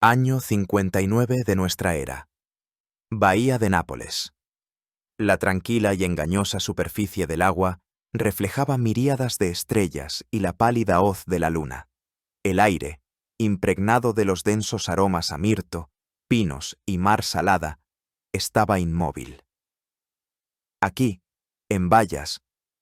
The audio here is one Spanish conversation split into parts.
Año 59 de nuestra era. Bahía de Nápoles. La tranquila y engañosa superficie del agua reflejaba miríadas de estrellas y la pálida hoz de la luna. El aire, impregnado de los densos aromas a mirto, pinos y mar salada, estaba inmóvil. Aquí, en Bayas,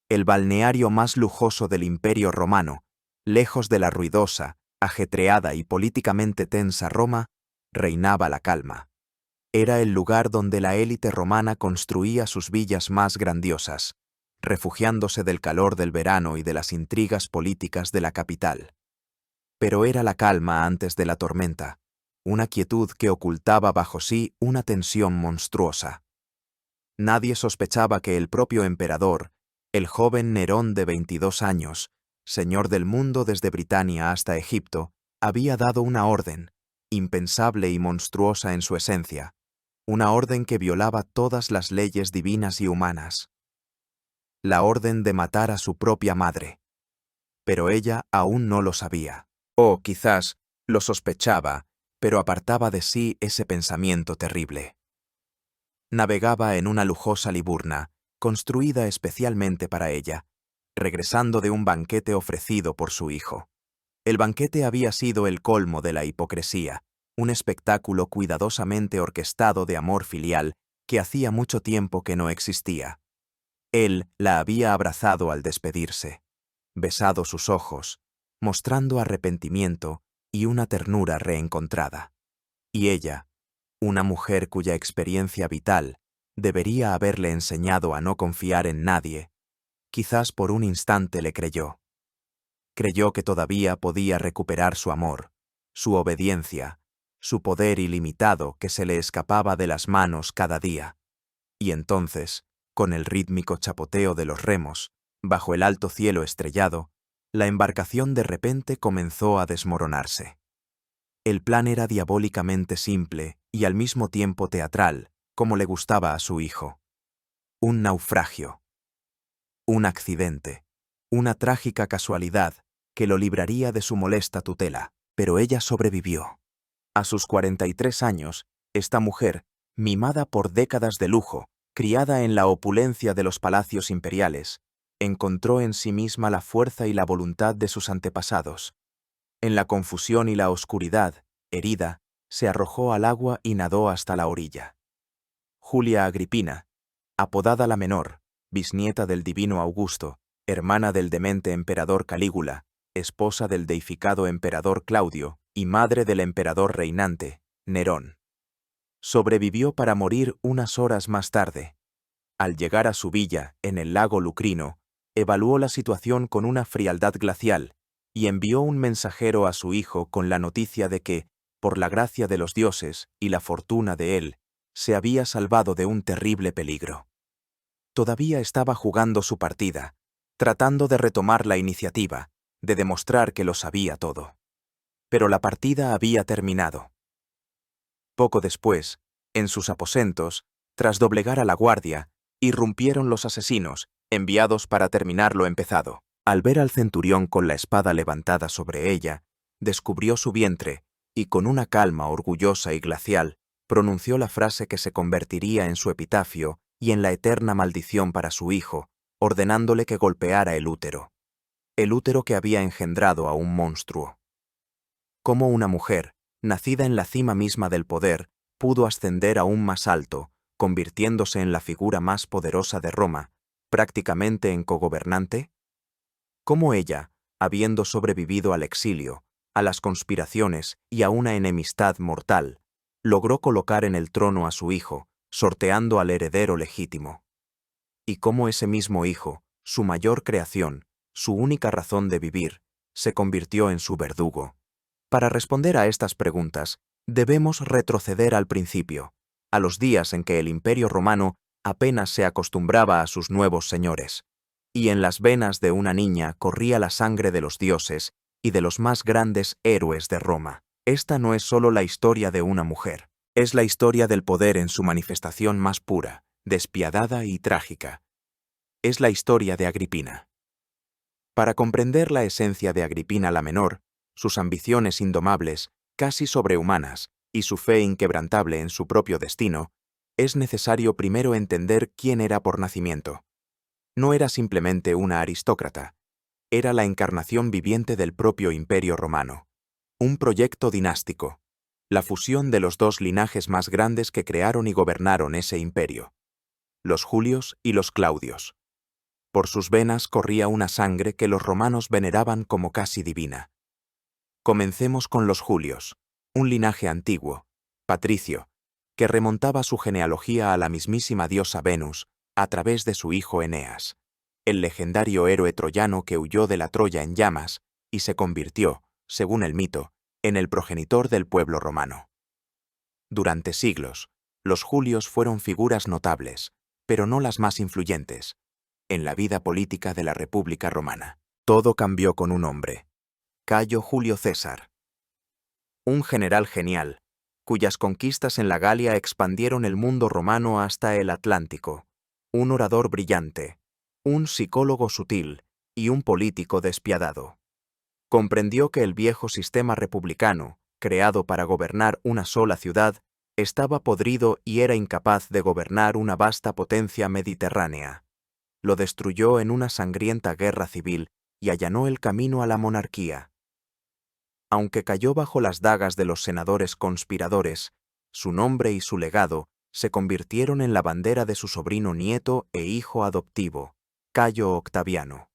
el balneario más lujoso del Imperio Romano, lejos de la ruidosa, ajetreada y políticamente tensa Roma, reinaba la calma. Era el lugar donde la élite romana construía sus villas más grandiosas, refugiándose del calor del verano y de las intrigas políticas de la capital. Pero era la calma antes de la tormenta, una quietud que ocultaba bajo sí una tensión monstruosa. Nadie sospechaba que el propio emperador, el joven Nerón de 22 años, señor del mundo desde Britania hasta Egipto, había dado una orden, impensable y monstruosa en su esencia, una orden que violaba todas las leyes divinas y humanas. La orden de matar a su propia madre. Pero ella aún no lo sabía. O quizás lo sospechaba, pero apartaba de sí ese pensamiento terrible. Navegaba en una lujosa liburna, construida especialmente para ella, regresando de un banquete ofrecido por su hijo. El banquete había sido el colmo de la hipocresía, un espectáculo cuidadosamente orquestado de amor filial que hacía mucho tiempo que no existía. Él la había abrazado al despedirse, besado sus ojos, mostrando arrepentimiento y una ternura reencontrada. Y ella, una mujer cuya experiencia vital debería haberle enseñado a no confiar en nadie, quizás por un instante le creyó. Creyó que todavía podía recuperar su amor, su obediencia, su poder ilimitado que se le escapaba de las manos cada día. Y entonces, con el rítmico chapoteo de los remos, bajo el alto cielo estrellado, la embarcación de repente comenzó a desmoronarse. El plan era diabólicamente simple y al mismo tiempo teatral, como le gustaba a su hijo. Un naufragio. Un accidente. Una trágica casualidad que lo libraría de su molesta tutela, pero ella sobrevivió. A sus 43 años, esta mujer, mimada por décadas de lujo, criada en la opulencia de los palacios imperiales, encontró en sí misma la fuerza y la voluntad de sus antepasados. En la confusión y la oscuridad, herida, se arrojó al agua y nadó hasta la orilla. Julia Agripina, apodada la Menor, bisnieta del divino Augusto, hermana del demente emperador Calígula, esposa del deificado emperador Claudio y madre del emperador reinante, Nerón. Sobrevivió para morir unas horas más tarde. Al llegar a su villa, en el lago Lucrino, evaluó la situación con una frialdad glacial y envió un mensajero a su hijo con la noticia de que, por la gracia de los dioses y la fortuna de él, se había salvado de un terrible peligro. Todavía estaba jugando su partida, tratando de retomar la iniciativa, de demostrar que lo sabía todo. Pero la partida había terminado. Poco después, en sus aposentos, tras doblegar a la guardia, irrumpieron los asesinos, enviados para terminar lo empezado. Al ver al centurión con la espada levantada sobre ella, descubrió su vientre y con una calma orgullosa y glacial, pronunció la frase que se convertiría en su epitafio y en la eterna maldición para su hijo, ordenándole que golpeara el útero que había engendrado a un monstruo. Cómo una mujer, nacida en la cima misma del poder, pudo ascender aún más alto, convirtiéndose en la figura más poderosa de Roma, prácticamente en cogobernante? ¿Cómo ella, habiendo sobrevivido al exilio, a las conspiraciones y a una enemistad mortal, logró colocar en el trono a su hijo, sorteando al heredero legítimo? Y cómo ese mismo hijo, su mayor creación, su única razón de vivir, se convirtió en su verdugo. Para responder a estas preguntas, debemos retroceder al principio, a los días en que el Imperio Romano apenas se acostumbraba a sus nuevos señores, y en las venas de una niña corría la sangre de los dioses y de los más grandes héroes de Roma. Esta no es solo la historia de una mujer, es la historia del poder en su manifestación más pura, despiadada y trágica. Es la historia de Agripina. Para comprender la esencia de Agripina la Menor, sus ambiciones indomables, casi sobrehumanas, y su fe inquebrantable en su propio destino, es necesario primero entender quién era por nacimiento. No era simplemente una aristócrata, era la encarnación viviente del propio Imperio Romano. Un proyecto dinástico, la fusión de los dos linajes más grandes que crearon y gobernaron ese imperio, los Julios y los Claudios. Por sus venas corría una sangre que los romanos veneraban como casi divina. Comencemos con los Julios, un linaje antiguo, patricio, que remontaba su genealogía a la mismísima diosa Venus a través de su hijo Eneas, el legendario héroe troyano que huyó de la Troya en llamas y se convirtió, según el mito, en el progenitor del pueblo romano. Durante siglos, los Julios fueron figuras notables, pero no las más influyentes, en la vida política de la República Romana. Todo cambió con un hombre, Cayo Julio César. Un general genial, cuyas conquistas en la Galia expandieron el mundo romano hasta el Atlántico, un orador brillante, un psicólogo sutil y un político despiadado. Comprendió que el viejo sistema republicano, creado para gobernar una sola ciudad, estaba podrido y era incapaz de gobernar una vasta potencia mediterránea. Lo destruyó en una sangrienta guerra civil y allanó el camino a la monarquía. Aunque cayó bajo las dagas de los senadores conspiradores, su nombre y su legado se convirtieron en la bandera de su sobrino nieto e hijo adoptivo, Cayo Octaviano.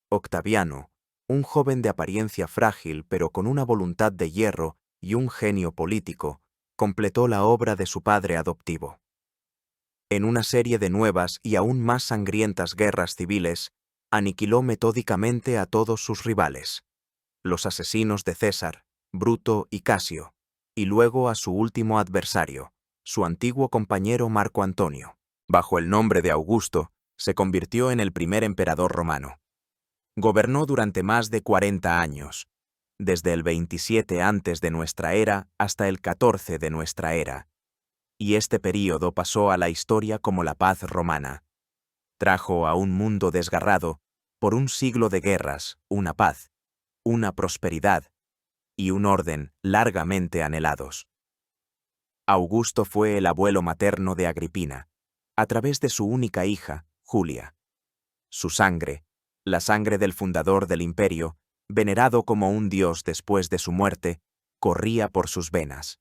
Octaviano, un joven de apariencia frágil pero con una voluntad de hierro y un genio político, completó la obra de su padre adoptivo. En una serie de nuevas y aún más sangrientas guerras civiles, aniquiló metódicamente a todos sus rivales, los asesinos de César, Bruto y Casio, y luego a su último adversario, su antiguo compañero Marco Antonio. Bajo el nombre de Augusto, se convirtió en el primer emperador romano. Gobernó durante más de 40 años, desde el 27 antes de nuestra era hasta el 14 de nuestra era, y este período pasó a la historia como la paz romana. Trajo a un mundo desgarrado, por un siglo de guerras, una paz, una prosperidad y un orden largamente anhelados. Augusto fue el abuelo materno de Agripina, a través de su única hija, Julia. Su sangre, la sangre del fundador del imperio, venerado como un dios después de su muerte, corría por sus venas.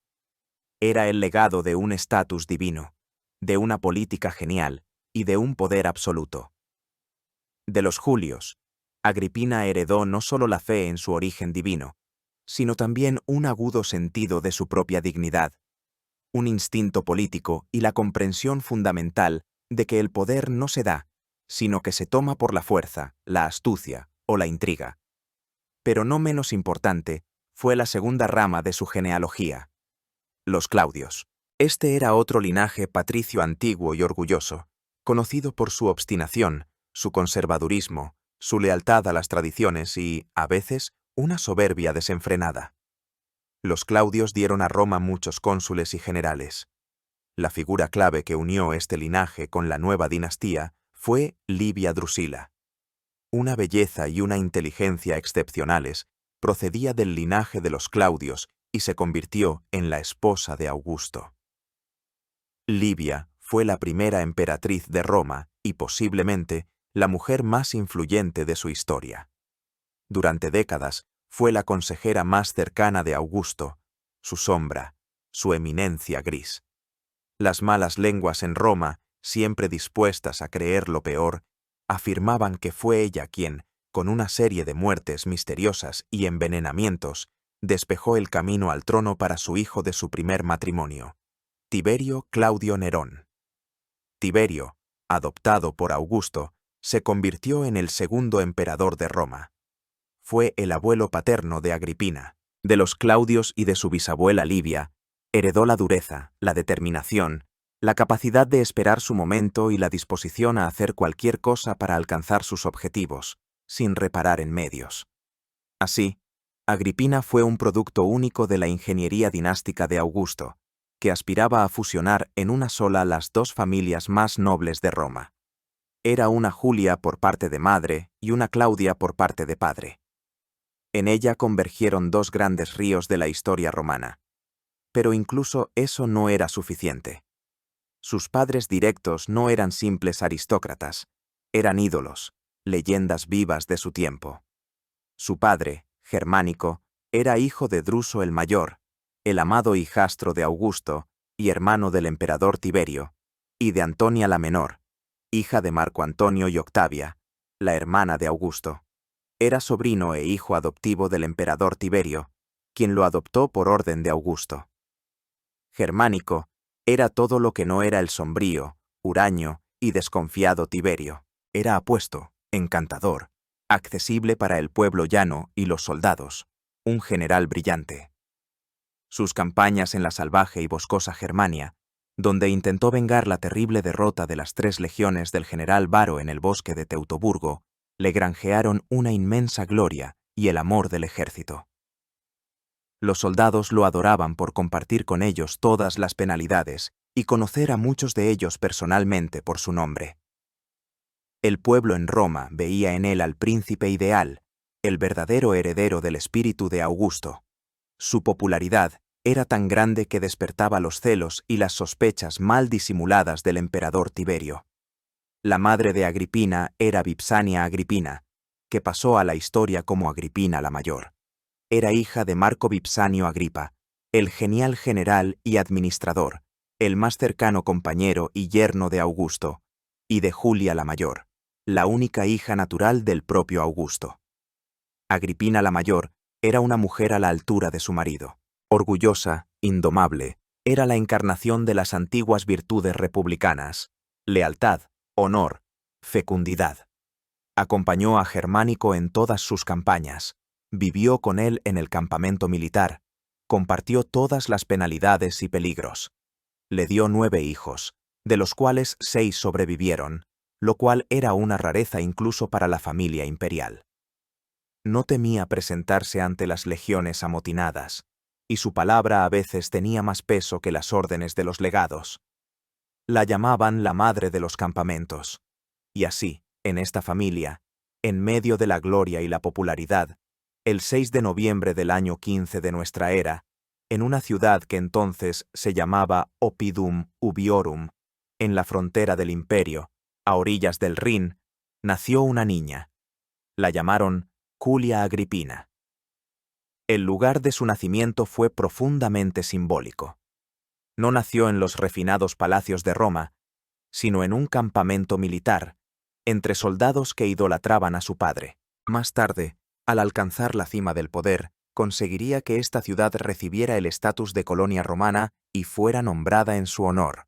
Era el legado de un estatus divino, de una política genial y de un poder absoluto. De los Julios, Agripina heredó no solo la fe en su origen divino, sino también un agudo sentido de su propia dignidad, un instinto político y la comprensión fundamental de que el poder no se da, sino que se toma por la fuerza, la astucia o la intriga. Pero no menos importante fue la segunda rama de su genealogía, los Claudios. Este era otro linaje patricio antiguo y orgulloso, conocido por su obstinación, su conservadurismo, su lealtad a las tradiciones y, a veces, una soberbia desenfrenada. Los Claudios dieron a Roma muchos cónsules y generales. La figura clave que unió este linaje con la nueva dinastía fue Livia Drusila. Una belleza y una inteligencia excepcionales, procedía del linaje de los Claudios y se convirtió en la esposa de Augusto. Livia fue la primera emperatriz de Roma y posiblemente la mujer más influyente de su historia. Durante décadas fue la consejera más cercana de Augusto, su sombra, su eminencia gris. Las malas lenguas en Roma, siempre dispuestas a creer lo peor, afirmaban que fue ella quien, con una serie de muertes misteriosas y envenenamientos, despejó el camino al trono para su hijo de su primer matrimonio, Tiberio Claudio Nerón. Tiberio, adoptado por Augusto, se convirtió en el segundo emperador de Roma. Fue el abuelo paterno de Agripina, de los Claudios y de su bisabuela Livia. Heredó la dureza, la determinación, la capacidad de esperar su momento y la disposición a hacer cualquier cosa para alcanzar sus objetivos, sin reparar en medios. Así, Agripina fue un producto único de la ingeniería dinástica de Augusto, que aspiraba a fusionar en una sola las dos familias más nobles de Roma. Era una Julia por parte de madre y una Claudia por parte de padre. En ella convergieron dos grandes ríos de la historia romana. Pero incluso eso no era suficiente. Sus padres directos no eran simples aristócratas, eran ídolos, leyendas vivas de su tiempo. Su padre, Germánico, era hijo de Druso el Mayor, el amado hijastro de Augusto y hermano del emperador Tiberio, y de Antonia la Menor, hija de Marco Antonio y Octavia, la hermana de Augusto. Era sobrino e hijo adoptivo del emperador Tiberio, quien lo adoptó por orden de Augusto. Germánico era todo lo que no era el sombrío, huraño y desconfiado Tiberio. Era apuesto, encantador, accesible para el pueblo llano y los soldados, un general brillante. Sus campañas en la salvaje y boscosa Germania, donde intentó vengar la terrible derrota de las 3 legiones del general Varo en el bosque de Teutoburgo, le granjearon una inmensa gloria y el amor del ejército. Los soldados lo adoraban por compartir con ellos todas las penalidades y conocer a muchos de ellos personalmente por su nombre. El pueblo en Roma veía en él al príncipe ideal, el verdadero heredero del espíritu de Augusto. Su popularidad era tan grande que despertaba los celos y las sospechas mal disimuladas del emperador Tiberio. La madre de Agripina era Vipsania Agripina, que pasó a la historia como Agripina la Mayor. Era hija de Marco Vipsanio Agripa, el genial general y administrador, el más cercano compañero y yerno de Augusto, y de Julia la Mayor, la única hija natural del propio Augusto. Agripina la Mayor era una mujer a la altura de su marido. Orgullosa, indomable, era la encarnación de las antiguas virtudes republicanas: lealtad, honor, fecundidad. Acompañó a Germánico en todas sus campañas, vivió con él en el campamento militar, compartió todas las penalidades y peligros. Le dio 9 hijos, de los cuales 6 sobrevivieron, lo cual era una rareza incluso para la familia imperial. No temía presentarse ante las legiones amotinadas, y su palabra a veces tenía más peso que las órdenes de los legados. La llamaban la madre de los campamentos. Y así, en esta familia, en medio de la gloria y la popularidad, el 6 de noviembre del año 15 de nuestra era, en una ciudad que entonces se llamaba Oppidum Ubiorum, en la frontera del imperio, a orillas del Rin, nació una niña. La llamaron Julia Agripina. El lugar de su nacimiento fue profundamente simbólico. No nació en los refinados palacios de Roma, sino en un campamento militar, entre soldados que idolatraban a su padre. Más tarde, al alcanzar la cima del poder, conseguiría que esta ciudad recibiera el estatus de colonia romana y fuera nombrada en su honor.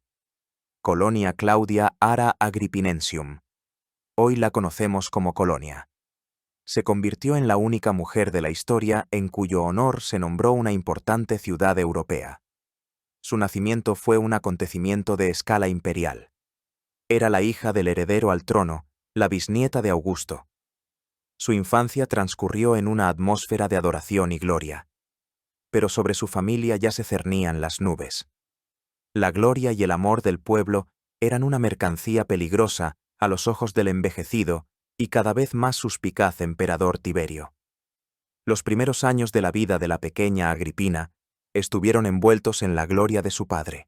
Colonia Claudia Ara Agrippinensium. Hoy la conocemos como Colonia. Se convirtió en la única mujer de la historia en cuyo honor se nombró una importante ciudad europea. Su nacimiento fue un acontecimiento de escala imperial. Era la hija del heredero al trono, la bisnieta de Augusto. Su infancia transcurrió en una atmósfera de adoración y gloria. Pero sobre su familia ya se cernían las nubes. La gloria y el amor del pueblo eran una mercancía peligrosa a los ojos del envejecido y cada vez más suspicaz emperador Tiberio. Los primeros años de la vida de la pequeña Agripina estuvieron envueltos en la gloria de su padre.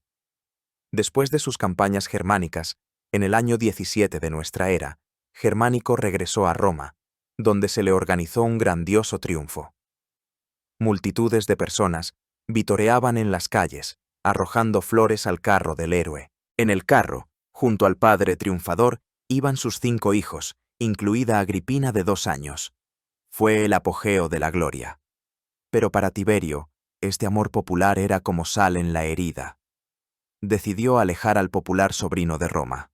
Después de sus campañas germánicas, en el año 17 de nuestra era, Germánico regresó a Roma, donde se le organizó un grandioso triunfo. Multitudes de personas vitoreaban en las calles, arrojando flores al carro del héroe. En el carro, junto al padre triunfador, iban sus 5 hijos, incluida Agripina de 2 años. Fue el apogeo de la gloria. Pero para Tiberio, este amor popular era como sal en la herida. Decidió alejar al popular sobrino de Roma.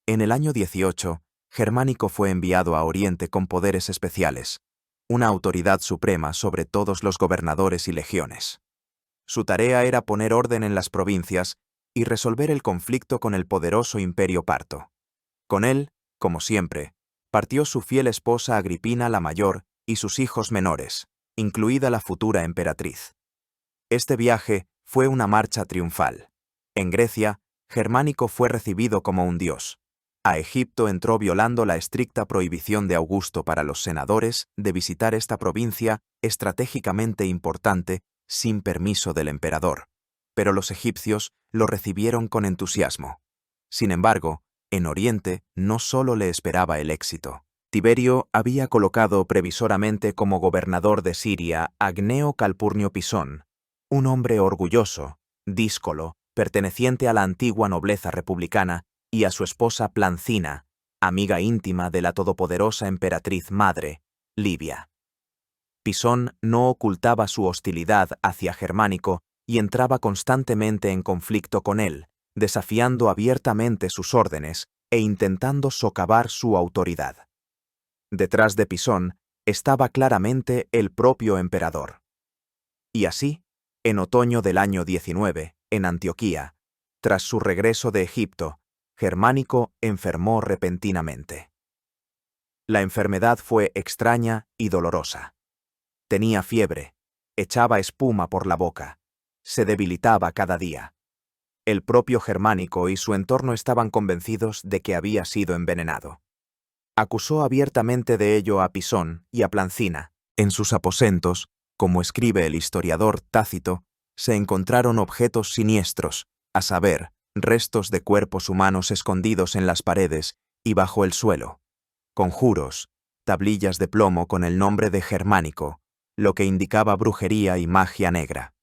En el año 18, Germánico fue enviado a Oriente con poderes especiales, una autoridad suprema sobre todos los gobernadores y legiones. Su tarea era poner orden en las provincias y resolver el conflicto con el poderoso imperio parto. Con él, como siempre, partió su fiel esposa Agripina la Mayor y sus hijos menores, incluida la futura emperatriz. Este viaje fue una marcha triunfal. En Grecia, Germánico fue recibido como un dios. A Egipto entró violando la estricta prohibición de Augusto para los senadores de visitar esta provincia estratégicamente importante sin permiso del emperador, pero los egipcios lo recibieron con entusiasmo. Sin embargo, en Oriente no solo le esperaba el éxito. Tiberio había colocado previsoramente como gobernador de Siria a Gneo Calpurnio Pisón, un hombre orgulloso, díscolo, perteneciente a la antigua nobleza republicana, y a su esposa Plancina, amiga íntima de la todopoderosa emperatriz madre, Livia. Pisón no ocultaba su hostilidad hacia Germánico y entraba constantemente en conflicto con él, desafiando abiertamente sus órdenes e intentando socavar su autoridad. Detrás de Pisón estaba claramente el propio emperador. Y así, en otoño del año 19, en Antioquía, tras su regreso de Egipto, Germánico enfermó repentinamente. La enfermedad fue extraña y dolorosa. Tenía fiebre, echaba espuma por la boca, se debilitaba cada día. El propio Germánico y su entorno estaban convencidos de que había sido envenenado. Acusó abiertamente de ello a Pisón y a Plancina. En sus aposentos, como escribe el historiador Tácito, se encontraron objetos siniestros, a saber, restos de cuerpos humanos escondidos en las paredes y bajo el suelo, conjuros, tablillas de plomo con el nombre de Germánico, lo que indicaba brujería y magia negra.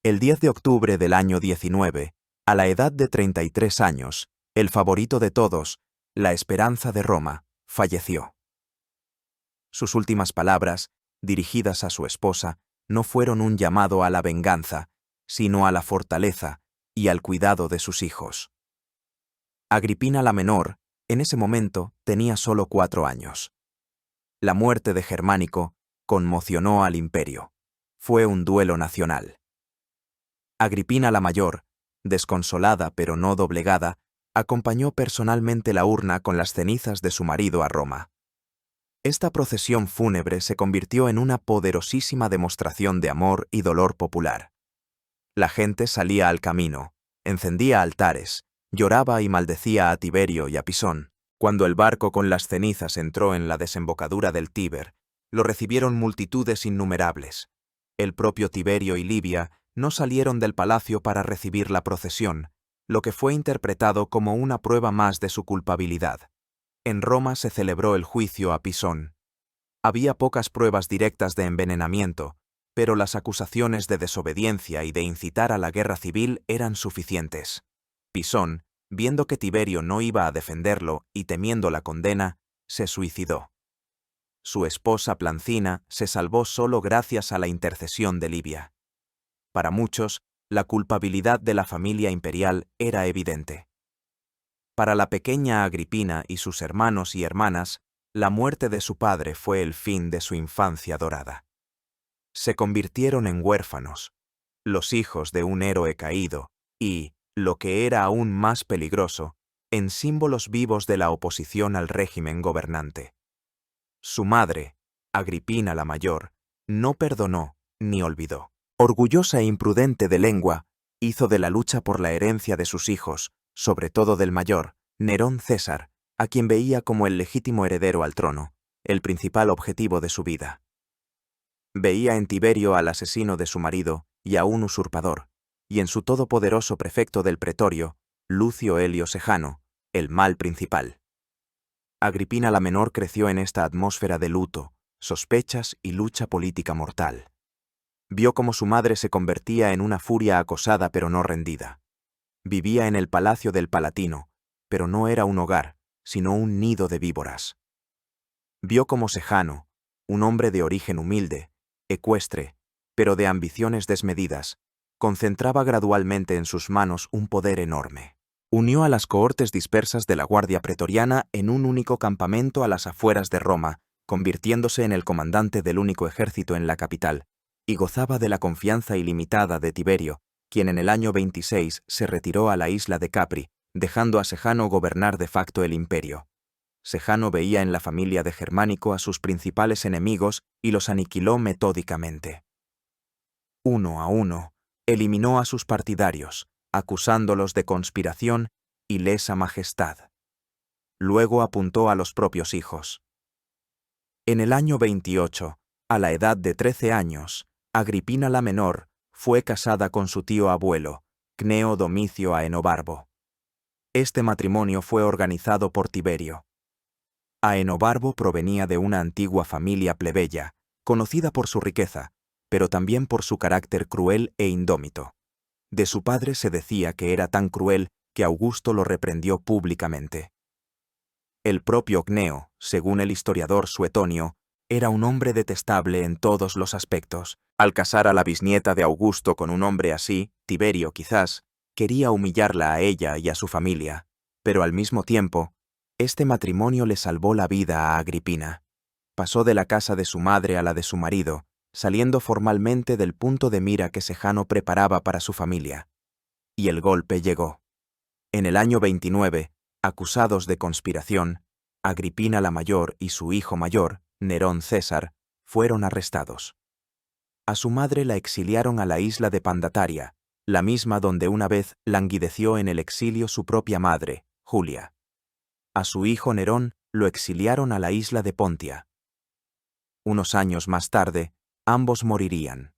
El 10 de octubre del año 19, a la edad de 33 años, el favorito de todos, la esperanza de Roma, falleció. Sus últimas palabras, dirigidas a su esposa, no fueron un llamado a la venganza, sino a la fortaleza y al cuidado de sus hijos. Agripina la menor, en ese momento, tenía solo 4 años. La muerte de Germánico conmocionó al imperio. Fue un duelo nacional. Agripina la mayor, desconsolada pero no doblegada, acompañó personalmente la urna con las cenizas de su marido a Roma. Esta procesión fúnebre se convirtió en una poderosísima demostración de amor y dolor popular. La gente salía al camino, encendía altares, lloraba y maldecía a Tiberio y a Pisón. Cuando el barco con las cenizas entró en la desembocadura del Tíber, lo recibieron multitudes innumerables. El propio Tiberio y Livia no salieron del palacio para recibir la procesión, lo que fue interpretado como una prueba más de su culpabilidad. En Roma se celebró el juicio a Pisón. Había pocas pruebas directas de envenenamiento, pero las acusaciones de desobediencia y de incitar a la guerra civil eran suficientes. Pisón, viendo que Tiberio no iba a defenderlo y temiendo la condena, se suicidó. Su esposa Plancina se salvó solo gracias a la intercesión de Livia. Para muchos, la culpabilidad de la familia imperial era evidente. Para la pequeña Agripina y sus hermanos y hermanas, la muerte de su padre fue el fin de su infancia dorada. Se convirtieron en huérfanos, los hijos de un héroe caído, y, lo que era aún más peligroso, en símbolos vivos de la oposición al régimen gobernante. Su madre, Agripina la mayor, no perdonó ni olvidó. Orgullosa e imprudente de lengua, hizo de la lucha por la herencia de sus hijos, sobre todo del mayor, Nerón César, a quien veía como el legítimo heredero al trono, el principal objetivo de su vida. Veía en Tiberio al asesino de su marido y a un usurpador, y en su todopoderoso prefecto del pretorio, Lucio Helio Sejano, el mal principal. Agripina la menor creció en esta atmósfera de luto, sospechas y lucha política mortal. Vio cómo su madre se convertía en una furia acosada pero no rendida. Vivía en el palacio del Palatino, pero no era un hogar, sino un nido de víboras. Vio cómo Sejano, un hombre de origen humilde, ecuestre, pero de ambiciones desmedidas, concentraba gradualmente en sus manos un poder enorme. Unió a las cohortes dispersas de la Guardia Pretoriana en un único campamento a las afueras de Roma, convirtiéndose en el comandante del único ejército en la capital, y gozaba de la confianza ilimitada de Tiberio, quien en el año 26 se retiró a la isla de Capri, dejando a Sejano gobernar de facto el imperio. Sejano veía en la familia de Germánico a sus principales enemigos y los aniquiló metódicamente. Uno a uno, eliminó a sus partidarios, acusándolos de conspiración y lesa majestad. luego apuntó a los propios hijos. En el año 28, a la edad de 13 años, Agripina la menor fue casada con su tío abuelo, Cneo Domicio Aenobarbo. Este matrimonio fue organizado por Tiberio. Aenobarbo provenía de una antigua familia plebeya, conocida por su riqueza, pero también por su carácter cruel e indómito. De su padre se decía que era tan cruel que Augusto lo reprendió públicamente. El propio Cneo, según el historiador Suetonio, era un hombre detestable en todos los aspectos. Al casar a la bisnieta de Augusto con un hombre así, Tiberio quizás, quería humillarla a ella y a su familia, pero al mismo tiempo, este matrimonio le salvó la vida a Agripina. Pasó de la casa de su madre a la de su marido, saliendo formalmente del punto de mira que Sejano preparaba para su familia. Y el golpe llegó. En el año 29, acusados de conspiración, Agripina la mayor y su hijo mayor, Nerón César, fueron arrestados. A su madre la exiliaron a la isla de Pandataria, la misma donde una vez languideció en el exilio su propia madre, Julia. A su hijo Nerón lo exiliaron a la isla de Pontia. Unos años más tarde, ambos morirían.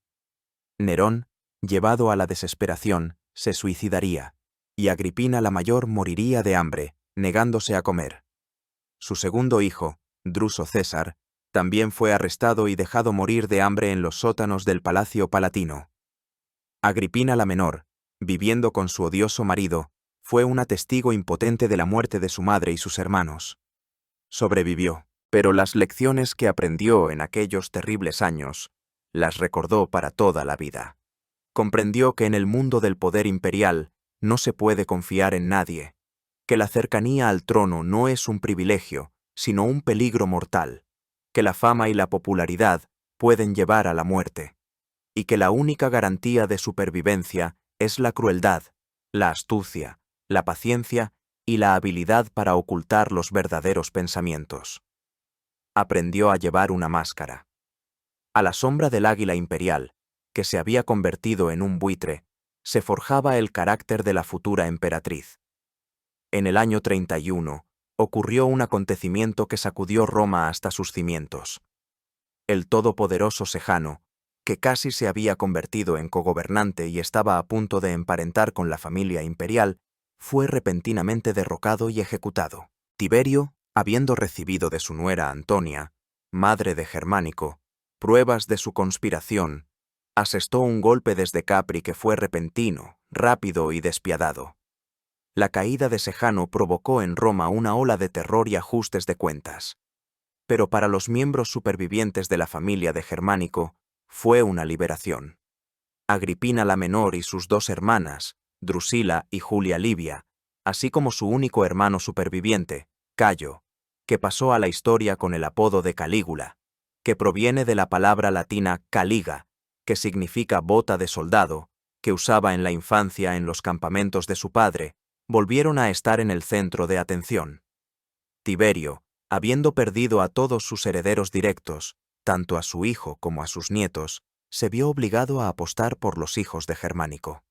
Nerón, llevado a la desesperación, se suicidaría, y Agripina la mayor moriría de hambre, negándose a comer. Su segundo hijo, Druso César, también fue arrestado y dejado morir de hambre en los sótanos del Palacio Palatino. Agripina la menor, viviendo con su odioso marido, fue una testigo impotente de la muerte de su madre y sus hermanos. Sobrevivió, pero las lecciones que aprendió en aquellos terribles años, las recordó para toda la vida. Comprendió que en el mundo del poder imperial no se puede confiar en nadie, que la cercanía al trono no es un privilegio, sino un peligro mortal, que la fama y la popularidad pueden llevar a la muerte, y que la única garantía de supervivencia es la crueldad, la astucia, la paciencia y la habilidad para ocultar los verdaderos pensamientos. Aprendió a llevar una máscara. A la sombra del águila imperial, que se había convertido en un buitre, se forjaba el carácter de la futura emperatriz. En el año 31, ocurrió un acontecimiento que sacudió Roma hasta sus cimientos. El todopoderoso Sejano, que casi se había convertido en cogobernante y estaba a punto de emparentar con la familia imperial, fue repentinamente derrocado y ejecutado. Tiberio, habiendo recibido de su nuera Antonia, madre de Germánico, pruebas de su conspiración, asestó un golpe desde Capri que fue repentino, rápido y despiadado. La caída de Sejano provocó en Roma una ola de terror y ajustes de cuentas. Pero para los miembros supervivientes de la familia de Germánico, fue una liberación. Agripina la menor y sus dos hermanas, Drusila y Julia Livia, así como su único hermano superviviente, Cayo, que pasó a la historia con el apodo de Calígula, que proviene de la palabra latina caliga, que significa bota de soldado, que usaba en la infancia en los campamentos de su padre, volvieron a estar en el centro de atención. Tiberio, habiendo perdido a todos sus herederos directos, tanto a su hijo como a sus nietos, se vio obligado a apostar por los hijos de Germánico.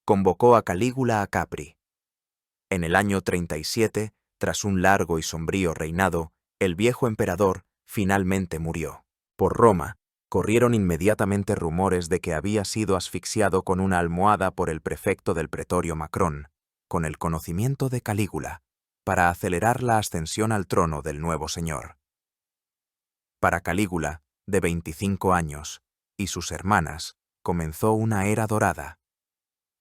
Convocó a Calígula a Capri. En el año 37, tras un largo y sombrío reinado, el viejo emperador finalmente murió. Por Roma, corrieron inmediatamente rumores de que había sido asfixiado con una almohada por el prefecto del pretorio Macrón, con el conocimiento de Calígula, para acelerar la ascensión al trono del nuevo señor. Para Calígula, de 25 años, y sus hermanas, comenzó una era dorada.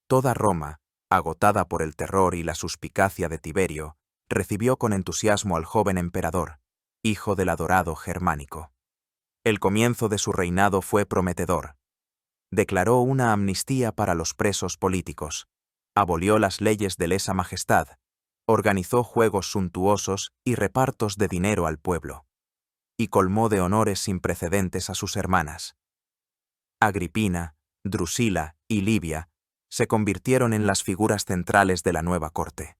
Toda Roma, agotada por el terror y la suspicacia de Tiberio, recibió con entusiasmo al joven emperador, hijo del adorado Germánico. El comienzo de su reinado fue prometedor. Declaró una amnistía para los presos políticos, abolió las leyes de lesa majestad, organizó juegos suntuosos y repartos de dinero al pueblo, y colmó de honores sin precedentes a sus hermanas. Agripina, Drusila y Livia se convirtieron en las figuras centrales de la nueva corte.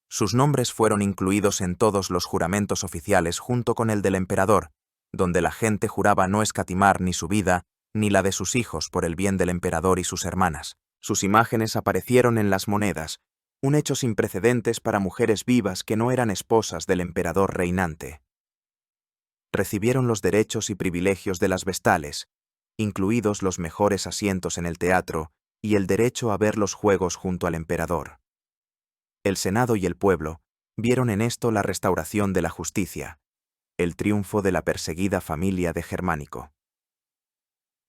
Sus nombres fueron incluidos en todos los juramentos oficiales junto con el del emperador, donde la gente juraba no escatimar ni su vida ni la de sus hijos por el bien del emperador y sus hermanas. Sus imágenes aparecieron en las monedas, un hecho sin precedentes para mujeres vivas que no eran esposas del emperador reinante. Recibieron los derechos y privilegios de las vestales, incluidos los mejores asientos en el teatro y el derecho a ver los juegos junto al emperador. El Senado y el pueblo vieron en esto la restauración de la justicia, el triunfo de la perseguida familia de Germánico.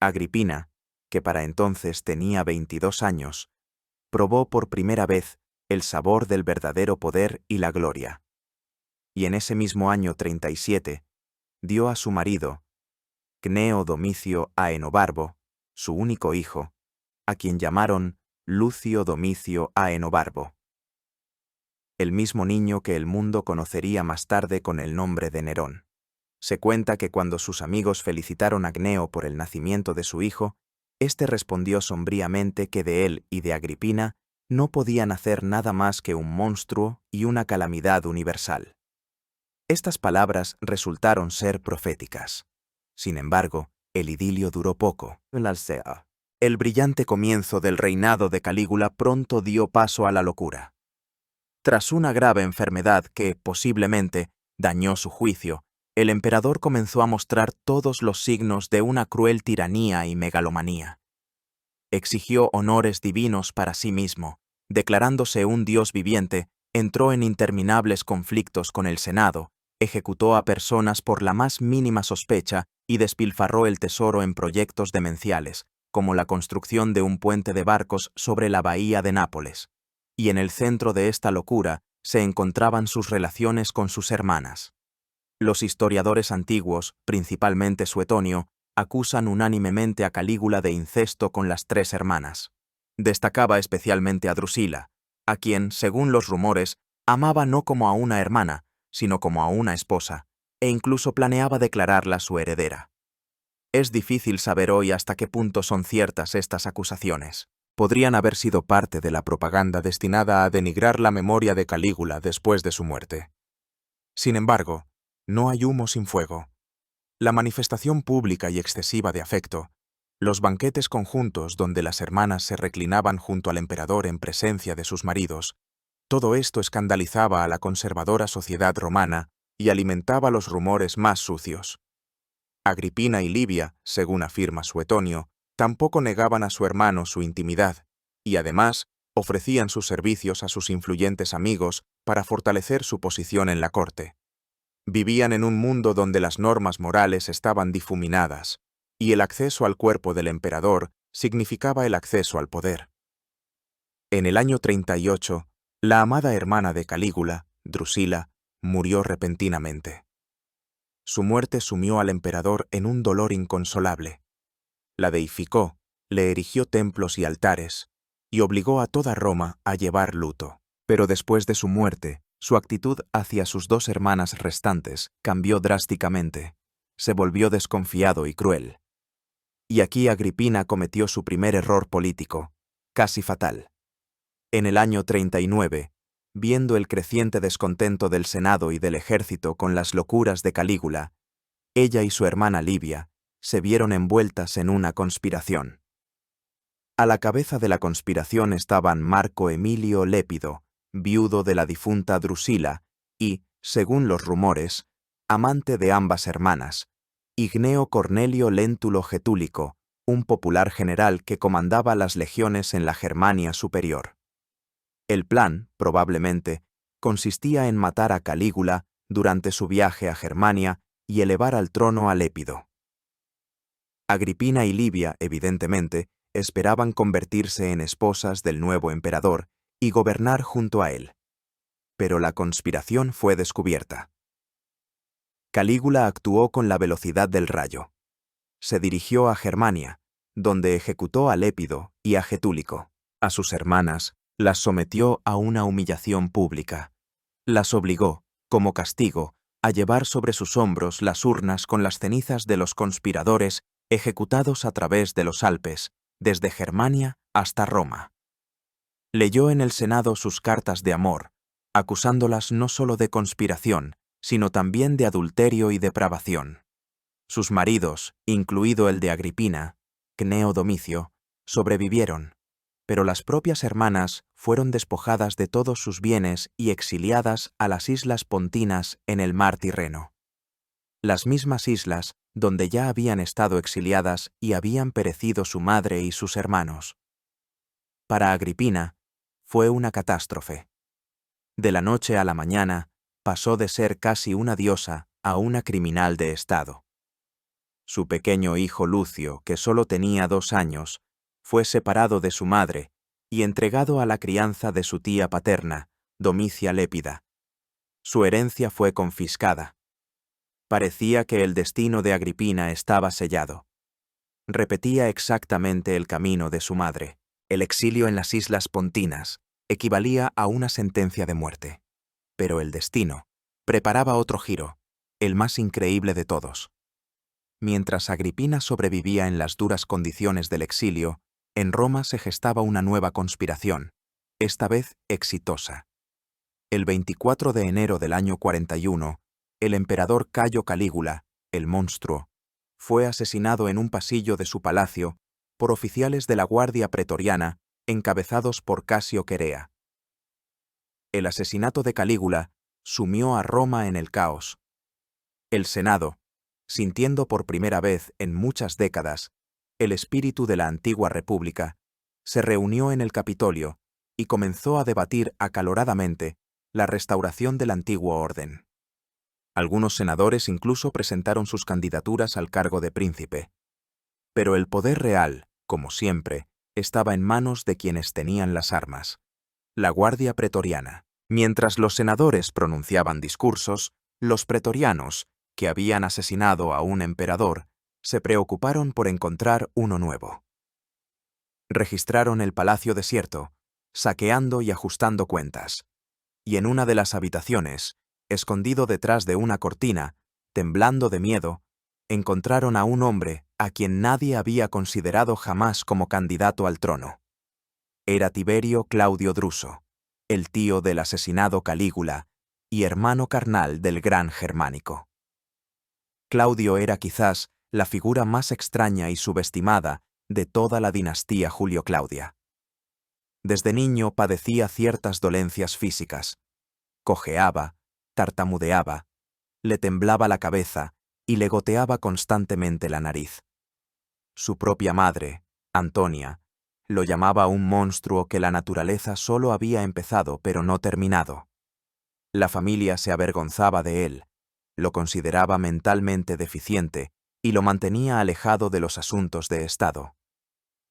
Agripina, que para entonces tenía 22 años, probó por primera vez el sabor del verdadero poder y la gloria. Y en ese mismo año 37, dio a su marido, Cneo Domicio Aenobarbo, su único hijo, a quien llamaron Lucio Domicio Aenobarbo, el mismo niño que el mundo conocería más tarde con el nombre de Nerón. Se cuenta que cuando sus amigos felicitaron a Cneo por el nacimiento de su hijo, éste respondió sombríamente que de él y de Agripina no podía nacer nada más que un monstruo y una calamidad universal. Estas palabras resultaron ser proféticas. Sin embargo, el idilio duró poco. El brillante comienzo del reinado de Calígula pronto dio paso a la locura. Tras una grave enfermedad que, posiblemente, dañó su juicio, el emperador comenzó a mostrar todos los signos de una cruel tiranía y megalomanía. Exigió honores divinos para sí mismo, declarándose un dios viviente, entró en interminables conflictos con el Senado, ejecutó a personas por la más mínima sospecha y despilfarró el tesoro en proyectos demenciales, como la construcción de un puente de barcos sobre la bahía de Nápoles. Y en el centro de esta locura se encontraban sus relaciones con sus hermanas. Los historiadores antiguos, principalmente Suetonio, acusan unánimemente a Calígula de incesto con las 3 hermanas. Destacaba especialmente a Drusila, a quien, según los rumores, amaba no como a una hermana, sino como a una esposa, e incluso planeaba declararla su heredera. Es difícil saber hoy hasta qué punto son ciertas estas acusaciones. Podrían haber sido parte de la propaganda destinada a denigrar la memoria de Calígula después de su muerte. Sin embargo, no hay humo sin fuego. La manifestación pública y excesiva de afecto, los banquetes conjuntos donde las hermanas se reclinaban junto al emperador en presencia de sus maridos, todo esto escandalizaba a la conservadora sociedad romana y alimentaba los rumores más sucios. Agripina y Livia, según afirma Suetonio, tampoco negaban a su hermano su intimidad, y además ofrecían sus servicios a sus influyentes amigos para fortalecer su posición en la corte. Vivían en un mundo donde las normas morales estaban difuminadas, y el acceso al cuerpo del emperador significaba el acceso al poder. En el año 38, la amada hermana de Calígula, Drusila, murió repentinamente. Su muerte sumió al emperador en un dolor inconsolable. La deificó, le erigió templos y altares, y obligó a toda Roma a llevar luto. Pero después de su muerte, su actitud hacia sus 2 hermanas restantes cambió drásticamente. Se volvió desconfiado y cruel. Y aquí Agripina cometió su primer error político, casi fatal. En el año 39, viendo el creciente descontento del Senado y del ejército con las locuras de Calígula, ella y su hermana Livia se vieron envueltas en una conspiración. A la cabeza de la conspiración estaban Marco Emilio Lépido, viudo de la difunta Drusila, y, según los rumores, amante de ambas hermanas, Gneo Cornelio Léntulo Getúlico, un popular general que comandaba las legiones en la Germania superior. El plan, probablemente, consistía en matar a Calígula durante su viaje a Germania y elevar al trono a Lépido. Agripina y Livia, evidentemente, esperaban convertirse en esposas del nuevo emperador y gobernar junto a él. Pero la conspiración fue descubierta. Calígula actuó con la velocidad del rayo. Se dirigió a Germania, donde ejecutó a Lépido y a Getúlico. A sus hermanas las sometió a una humillación pública. Las obligó, como castigo, a llevar sobre sus hombros las urnas con las cenizas de los conspiradores ejecutados a través de los Alpes, desde Germania hasta Roma. Leyó en el Senado sus cartas de amor, acusándolas no solo de conspiración, sino también de adulterio y depravación. Sus maridos, incluido el de Agripina, Cneo Domicio, sobrevivieron, pero las propias hermanas fueron despojadas de todos sus bienes y exiliadas a las islas Pontinas en el mar Tirreno. Las mismas islas donde ya habían estado exiliadas y habían perecido su madre y sus hermanos. Para Agripina, fue una catástrofe. De la noche a la mañana, pasó de ser casi una diosa a una criminal de Estado. Su pequeño hijo Lucio, que solo tenía 2 años, fue separado de su madre y entregado a la crianza de su tía paterna, Domicia Lépida. Su herencia fue confiscada. Parecía que el destino de Agripina estaba sellado. Repetía exactamente el camino de su madre. El exilio en las islas Pontinas equivalía a una sentencia de muerte. Pero el destino preparaba otro giro, el más increíble de todos. Mientras Agripina sobrevivía en las duras condiciones del exilio, en Roma se gestaba una nueva conspiración, esta vez exitosa. El 24 de enero del año 41, el emperador Cayo Calígula, el monstruo, fue asesinado en un pasillo de su palacio por oficiales de la Guardia Pretoriana encabezados por Casio Querea. El asesinato de Calígula sumió a Roma en el caos. El Senado, sintiendo por primera vez en muchas décadas el espíritu de la antigua república, se reunió en el Capitolio y comenzó a debatir acaloradamente la restauración del antiguo orden. Algunos senadores incluso presentaron sus candidaturas al cargo de príncipe. Pero el poder real, como siempre, estaba en manos de quienes tenían las armas, la Guardia Pretoriana. Mientras los senadores pronunciaban discursos, los pretorianos, que habían asesinado a un emperador, se preocuparon por encontrar uno nuevo. Registraron el palacio desierto, saqueando y ajustando cuentas. Y en una de las habitaciones, escondido detrás de una cortina, temblando de miedo, encontraron a un hombre a quien nadie había considerado jamás como candidato al trono. Era Tiberio Claudio Druso, el tío del asesinado Calígula y hermano carnal del gran Germánico. Claudio era quizás la figura más extraña y subestimada de toda la dinastía Julio-Claudia. Desde niño padecía ciertas dolencias físicas. Cojeaba, tartamudeaba, le temblaba la cabeza y le goteaba constantemente la nariz. Su propia madre, Antonia, lo llamaba un monstruo que la naturaleza solo había empezado pero no terminado. La familia se avergonzaba de él, lo consideraba mentalmente deficiente y lo mantenía alejado de los asuntos de Estado.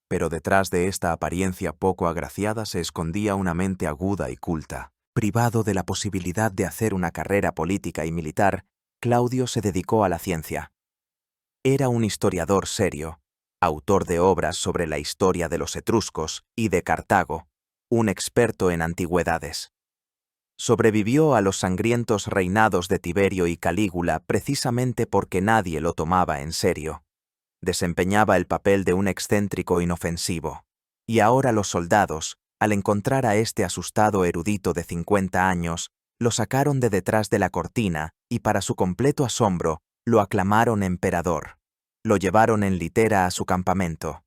Pero detrás de esta apariencia poco agraciada se escondía una mente aguda y culta. Privado de la posibilidad de hacer una carrera política y militar, Claudio se dedicó a la ciencia. Era un historiador serio, autor de obras sobre la historia de los etruscos y de Cartago, un experto en antigüedades. Sobrevivió a los sangrientos reinados de Tiberio y Calígula precisamente porque nadie lo tomaba en serio. Desempeñaba el papel de un excéntrico inofensivo. Y ahora los soldados, al encontrar a este asustado erudito de 50 años, lo sacaron de detrás de la cortina y, para su completo asombro, lo aclamaron emperador. Lo llevaron en litera a su campamento.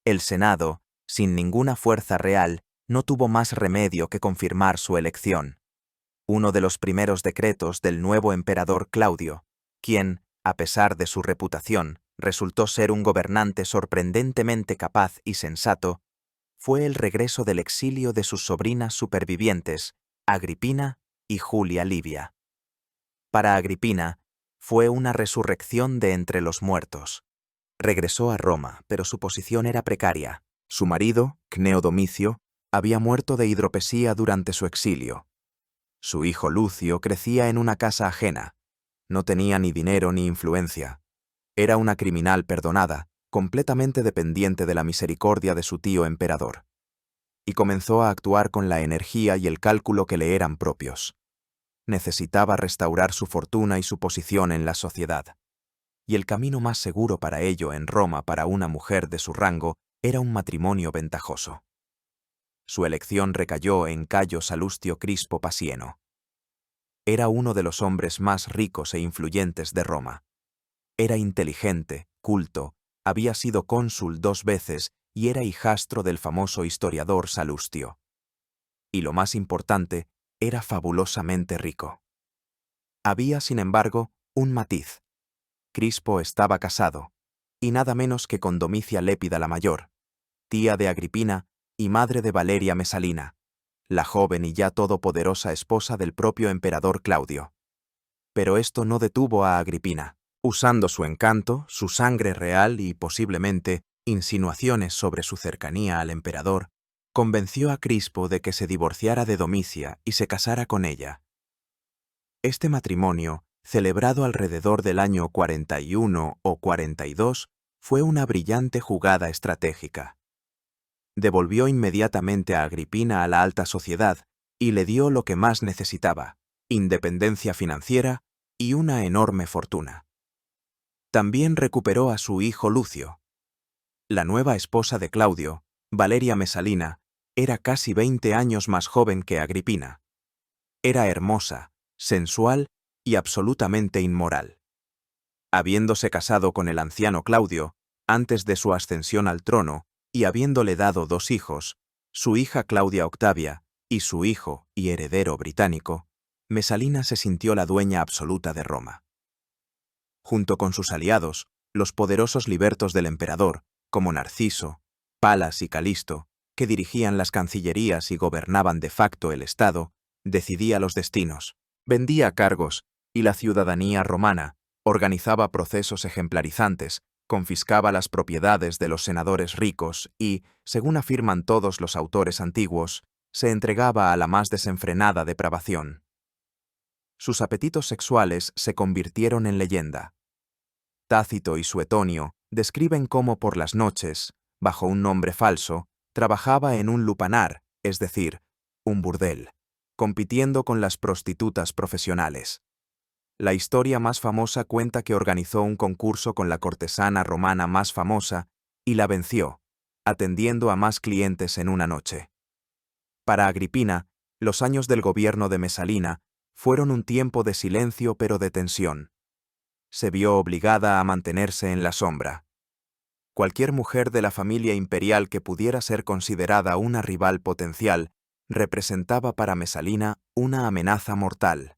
El Senado, sin ninguna fuerza real, no tuvo más remedio que confirmar su elección. Uno de los primeros decretos del nuevo emperador Claudio, quien, a pesar de su reputación, resultó ser un gobernante sorprendentemente capaz y sensato, fue el regreso del exilio de sus sobrinas supervivientes, Agripina y Julia Livia. Para Agripina, fue una resurrección de entre los muertos. Regresó a Roma, pero su posición era precaria. Su marido, Cneo Domicio, había muerto de hidropesía durante su exilio. Su hijo Lucio crecía en una casa ajena. No tenía ni dinero ni influencia. Era una criminal perdonada, completamente dependiente de la misericordia de su tío emperador. Y comenzó a actuar con la energía y el cálculo que le eran propios. Necesitaba restaurar su fortuna y su posición en la sociedad. Y el camino más seguro para ello en Roma para una mujer de su rango era un matrimonio ventajoso. Su elección recayó en Cayo Salustio Crispo Pasieno. Era uno de los hombres más ricos e influyentes de Roma. Era inteligente, culto, había sido cónsul 2 veces y era hijastro del famoso historiador Salustio. Y lo más importante, era fabulosamente rico. Había, sin embargo, un matiz. Crispo estaba casado, y nada menos que con Domicia Lépida la mayor, tía de Agripina y madre de Valeria Mesalina, la joven y ya todopoderosa esposa del propio emperador Claudio. Pero esto no detuvo a Agripina. Usando su encanto, su sangre real y, posiblemente, insinuaciones sobre su cercanía al emperador, convenció a Crispo de que se divorciara de Domicia y se casara con ella. Este matrimonio, celebrado alrededor del año 41 o 42, fue una brillante jugada estratégica. Devolvió inmediatamente a Agripina a la alta sociedad y le dio lo que más necesitaba: independencia financiera y una enorme fortuna. También recuperó a su hijo Lucio. La nueva esposa de Claudio, Valeria Mesalina, era casi 20 años más joven que Agripina. Era hermosa, sensual y absolutamente inmoral. Habiéndose casado con el anciano Claudio, antes de su ascensión al trono, y habiéndole dado 2 hijos, su hija Claudia Octavia y su hijo y heredero británico, Mesalina se sintió la dueña absoluta de Roma. Junto con sus aliados, los poderosos libertos del emperador, como Narciso, Palas y Calisto, que dirigían las cancillerías y gobernaban de facto el Estado, decidía los destinos, vendía cargos, y la ciudadanía romana organizaba procesos ejemplarizantes, confiscaba las propiedades de los senadores ricos y, según afirman todos los autores antiguos, se entregaba a la más desenfrenada depravación. Sus apetitos sexuales se convirtieron en leyenda. Tácito y Suetonio describen cómo por las noches, bajo un nombre falso, trabajaba en un lupanar, es decir, un burdel, compitiendo con las prostitutas profesionales. La historia más famosa cuenta que organizó un concurso con la cortesana romana más famosa y la venció, atendiendo a más clientes en una noche. Para Agripina, los años del gobierno de Mesalina fueron un tiempo de silencio pero de tensión. Se vio obligada a mantenerse en la sombra. Cualquier mujer de la familia imperial que pudiera ser considerada una rival potencial representaba para Mesalina una amenaza mortal.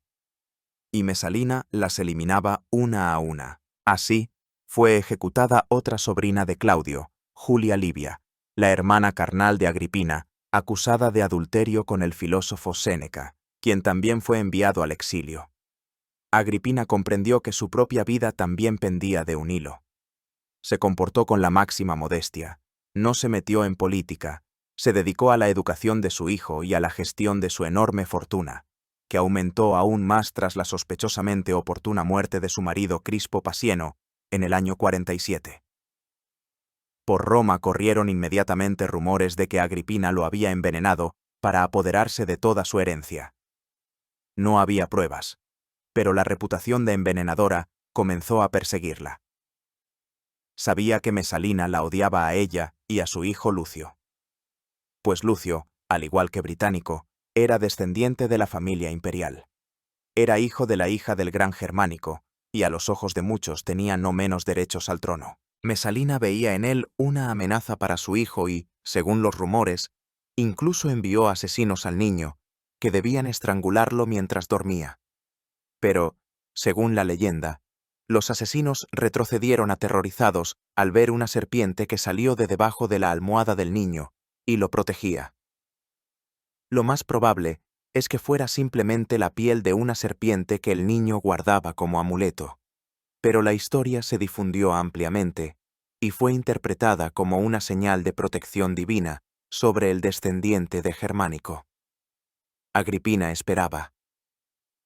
Y Mesalina las eliminaba una a una. Así, fue ejecutada otra sobrina de Claudio, Julia Livia, la hermana carnal de Agripina, acusada de adulterio con el filósofo Séneca, quien también fue enviado al exilio. Agripina comprendió que su propia vida también pendía de un hilo. Se comportó con la máxima modestia, no se metió en política, se dedicó a la educación de su hijo y a la gestión de su enorme fortuna, que aumentó aún más tras la sospechosamente oportuna muerte de su marido Crispo Pasieno en el año 47. Por Roma corrieron inmediatamente rumores de que Agripina lo había envenenado para apoderarse de toda su herencia. No había pruebas, pero la reputación de envenenadora comenzó a perseguirla. Sabía que Mesalina la odiaba a ella y a su hijo Lucio. Pues Lucio, al igual que Británico, era descendiente de la familia imperial. Era hijo de la hija del gran Germánico, y a los ojos de muchos tenía no menos derechos al trono. Mesalina veía en él una amenaza para su hijo y, según los rumores, incluso envió asesinos al niño, que debían estrangularlo mientras dormía. Pero, según la leyenda, los asesinos retrocedieron aterrorizados al ver una serpiente que salió de debajo de la almohada del niño y lo protegía. Lo más probable es que fuera simplemente la piel de una serpiente que el niño guardaba como amuleto, pero la historia se difundió ampliamente y fue interpretada como una señal de protección divina sobre el descendiente de Germánico. Agripina esperaba.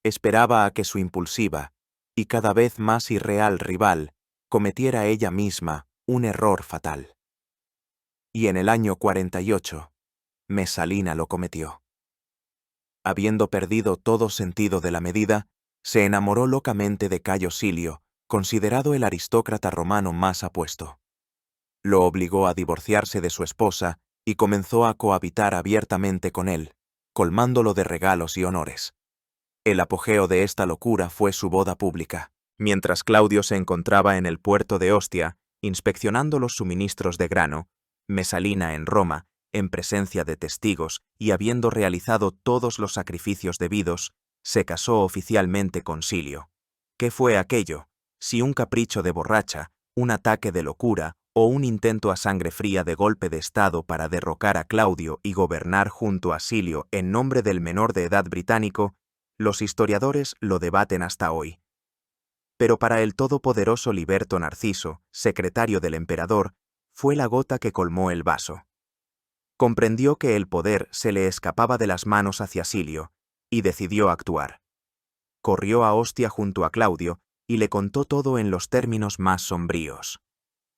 Esperaba a que su impulsiva y cada vez más irreal rival cometiera ella misma un error fatal. Y en el año 48, Mesalina lo cometió. Habiendo perdido todo sentido de la medida, se enamoró locamente de Cayo Silio, considerado el aristócrata romano más apuesto. Lo obligó a divorciarse de su esposa y comenzó a cohabitar abiertamente con él, colmándolo de regalos y honores. El apogeo de esta locura fue su boda pública. Mientras Claudio se encontraba en el puerto de Ostia, inspeccionando los suministros de grano, Mesalina en Roma, en presencia de testigos y habiendo realizado todos los sacrificios debidos, se casó oficialmente con Silio. ¿Qué fue aquello? Si un capricho de borracha, un ataque de locura o un intento a sangre fría de golpe de Estado para derrocar a Claudio y gobernar junto a Silio en nombre del menor de edad británico, los historiadores lo debaten hasta hoy. Pero para el todopoderoso Liberto Narciso, secretario del emperador, fue la gota que colmó el vaso. Comprendió que el poder se le escapaba de las manos hacia Silio, y decidió actuar. Corrió a Ostia junto a Claudio y le contó todo en los términos más sombríos.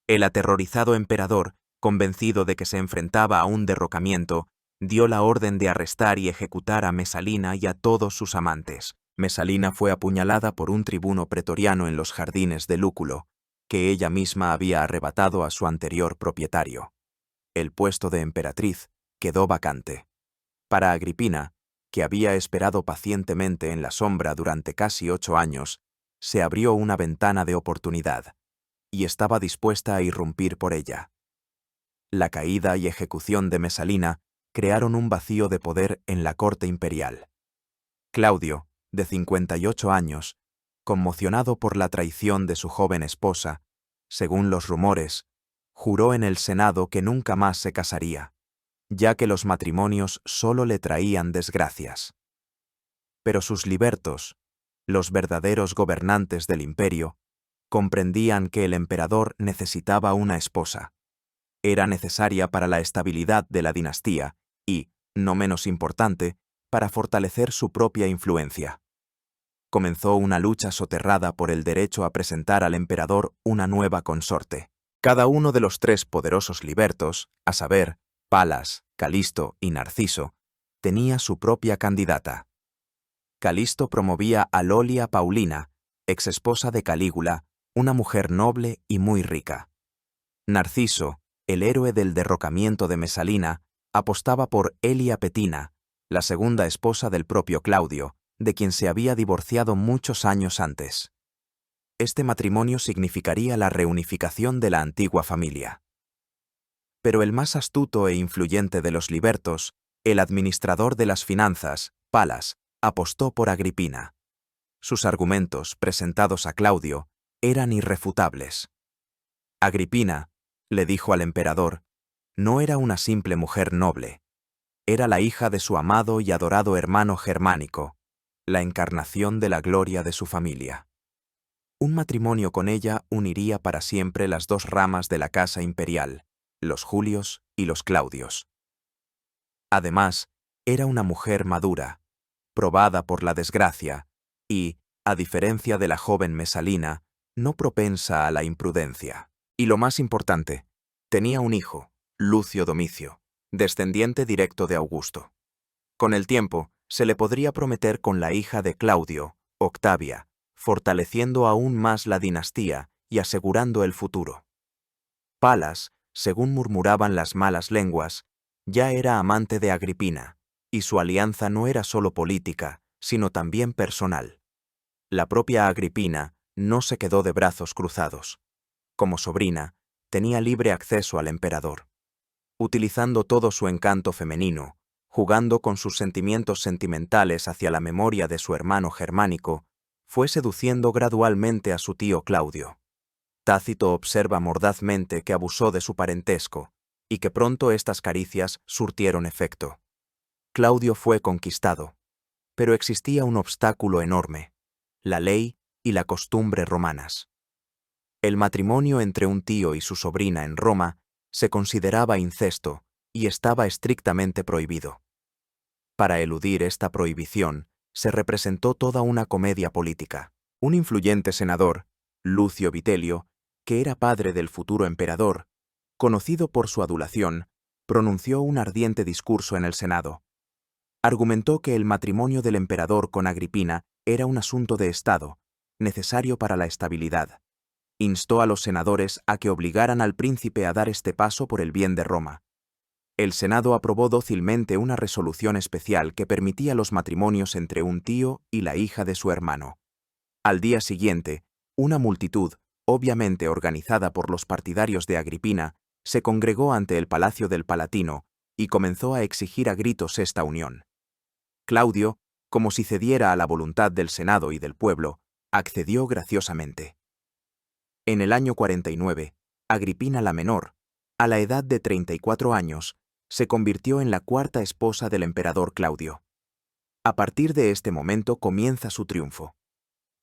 El aterrorizado emperador, convencido de que se enfrentaba a un derrocamiento, dio la orden de arrestar y ejecutar a Mesalina y a todos sus amantes. Mesalina fue apuñalada por un tribuno pretoriano en los jardines de Lúculo, que ella misma había arrebatado a su anterior propietario. El puesto de emperatriz quedó vacante. Para Agripina, que había esperado pacientemente en la sombra durante casi 8 años, se abrió una ventana de oportunidad, y estaba dispuesta a irrumpir por ella. La caída y ejecución de Mesalina crearon un vacío de poder en la corte imperial. Claudio, de 58 años, conmocionado por la traición de su joven esposa, según los rumores, juró en el Senado que nunca más se casaría, ya que los matrimonios solo le traían desgracias. Pero sus libertos, los verdaderos gobernantes del imperio, comprendían que el emperador necesitaba una esposa. Era necesaria para la estabilidad de la dinastía y, no menos importante, para fortalecer su propia influencia. Comenzó una lucha soterrada por el derecho a presentar al emperador una nueva consorte. Cada uno de los 3 poderosos libertos, a saber, Palas, Calisto y Narciso, tenía su propia candidata. Calisto promovía a Lolia Paulina, exesposa de Calígula, una mujer noble y muy rica. Narciso, el héroe del derrocamiento de Mesalina, apostaba por Helia Petina, la segunda esposa del propio Claudio, de quien se había divorciado muchos años antes. Este matrimonio significaría la reunificación de la antigua familia. Pero el más astuto e influyente de los libertos, el administrador de las finanzas, Palas, apostó por Agripina. Sus argumentos, presentados a Claudio, eran irrefutables. Agripina, le dijo al emperador, no era una simple mujer noble. Era la hija de su amado y adorado hermano germánico, la encarnación de la gloria de su familia. Un matrimonio con ella uniría para siempre las 2 ramas de la casa imperial, los Julios y los Claudios. Además, era una mujer madura, probada por la desgracia y, a diferencia de la joven Mesalina, no propensa a la imprudencia. Y lo más importante, tenía un hijo, Lucio Domicio, descendiente directo de Augusto. Con el tiempo, se le podría prometer con la hija de Claudio, Octavia, fortaleciendo aún más la dinastía y asegurando el futuro. Palas, según murmuraban las malas lenguas, ya era amante de Agripina, y su alianza no era solo política, sino también personal. La propia Agripina no se quedó de brazos cruzados. Como sobrina, tenía libre acceso al emperador. Utilizando todo su encanto femenino, jugando con sus sentimientos sentimentales hacia la memoria de su hermano germánico, fue seduciendo gradualmente a su tío Claudio. Tácito observa mordazmente que abusó de su parentesco, y que pronto estas caricias surtieron efecto. Claudio fue conquistado, pero existía un obstáculo enorme: la ley y la costumbre romanas. El matrimonio entre un tío y su sobrina en Roma se consideraba incesto y estaba estrictamente prohibido. Para eludir esta prohibición, se representó toda una comedia política. Un influyente senador, Lucio Vitelio, que era padre del futuro emperador, conocido por su adulación, pronunció un ardiente discurso en el Senado. Argumentó que el matrimonio del emperador con Agripina era un asunto de Estado, necesario para la estabilidad. Instó a los senadores a que obligaran al príncipe a dar este paso por el bien de Roma. El Senado aprobó dócilmente una resolución especial que permitía los matrimonios entre un tío y la hija de su hermano. Al día siguiente, una multitud, obviamente organizada por los partidarios de Agripina, se congregó ante el palacio del Palatino y comenzó a exigir a gritos esta unión. Claudio, como si cediera a la voluntad del Senado y del pueblo, accedió graciosamente. En el año 49, Agripina la menor, a la edad de 34 años, se convirtió en la cuarta esposa del emperador Claudio. A partir de este momento comienza su triunfo.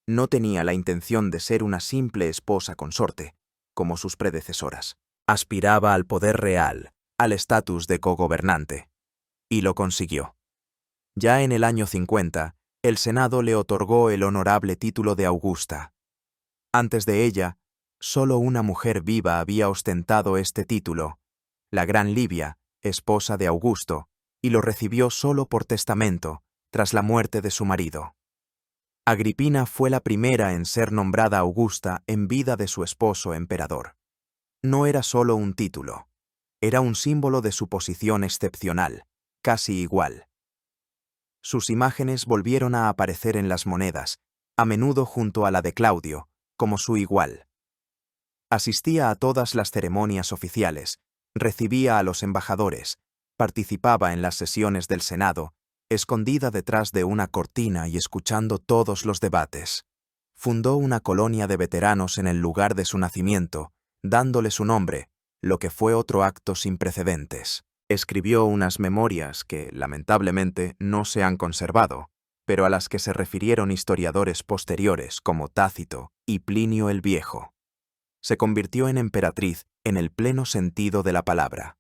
No tenía la intención de ser una simple esposa consorte, como sus predecesoras. Aspiraba al poder real, al estatus de cogobernante. Y lo consiguió. Ya en el año 50, el Senado le otorgó el honorable título de Augusta. Antes de ella, solo una mujer viva había ostentado este título, la gran Livia, esposa de Augusto, y lo recibió solo por testamento, tras la muerte de su marido. Agripina fue la primera en ser nombrada Augusta en vida de su esposo emperador. No era solo un título, era un símbolo de su posición excepcional, casi igual. Sus imágenes volvieron a aparecer en las monedas, a menudo junto a la de Claudio, como su igual. Asistía a todas las ceremonias oficiales, recibía a los embajadores, participaba en las sesiones del Senado, escondida detrás de una cortina y escuchando todos los debates. Fundó una colonia de veteranos en el lugar de su nacimiento, dándole su nombre, lo que fue otro acto sin precedentes. Escribió unas memorias que, lamentablemente, no se han conservado, pero a las que se refirieron historiadores posteriores como Tácito y Plinio el Viejo. Se convirtió en emperatriz en el pleno sentido de la palabra,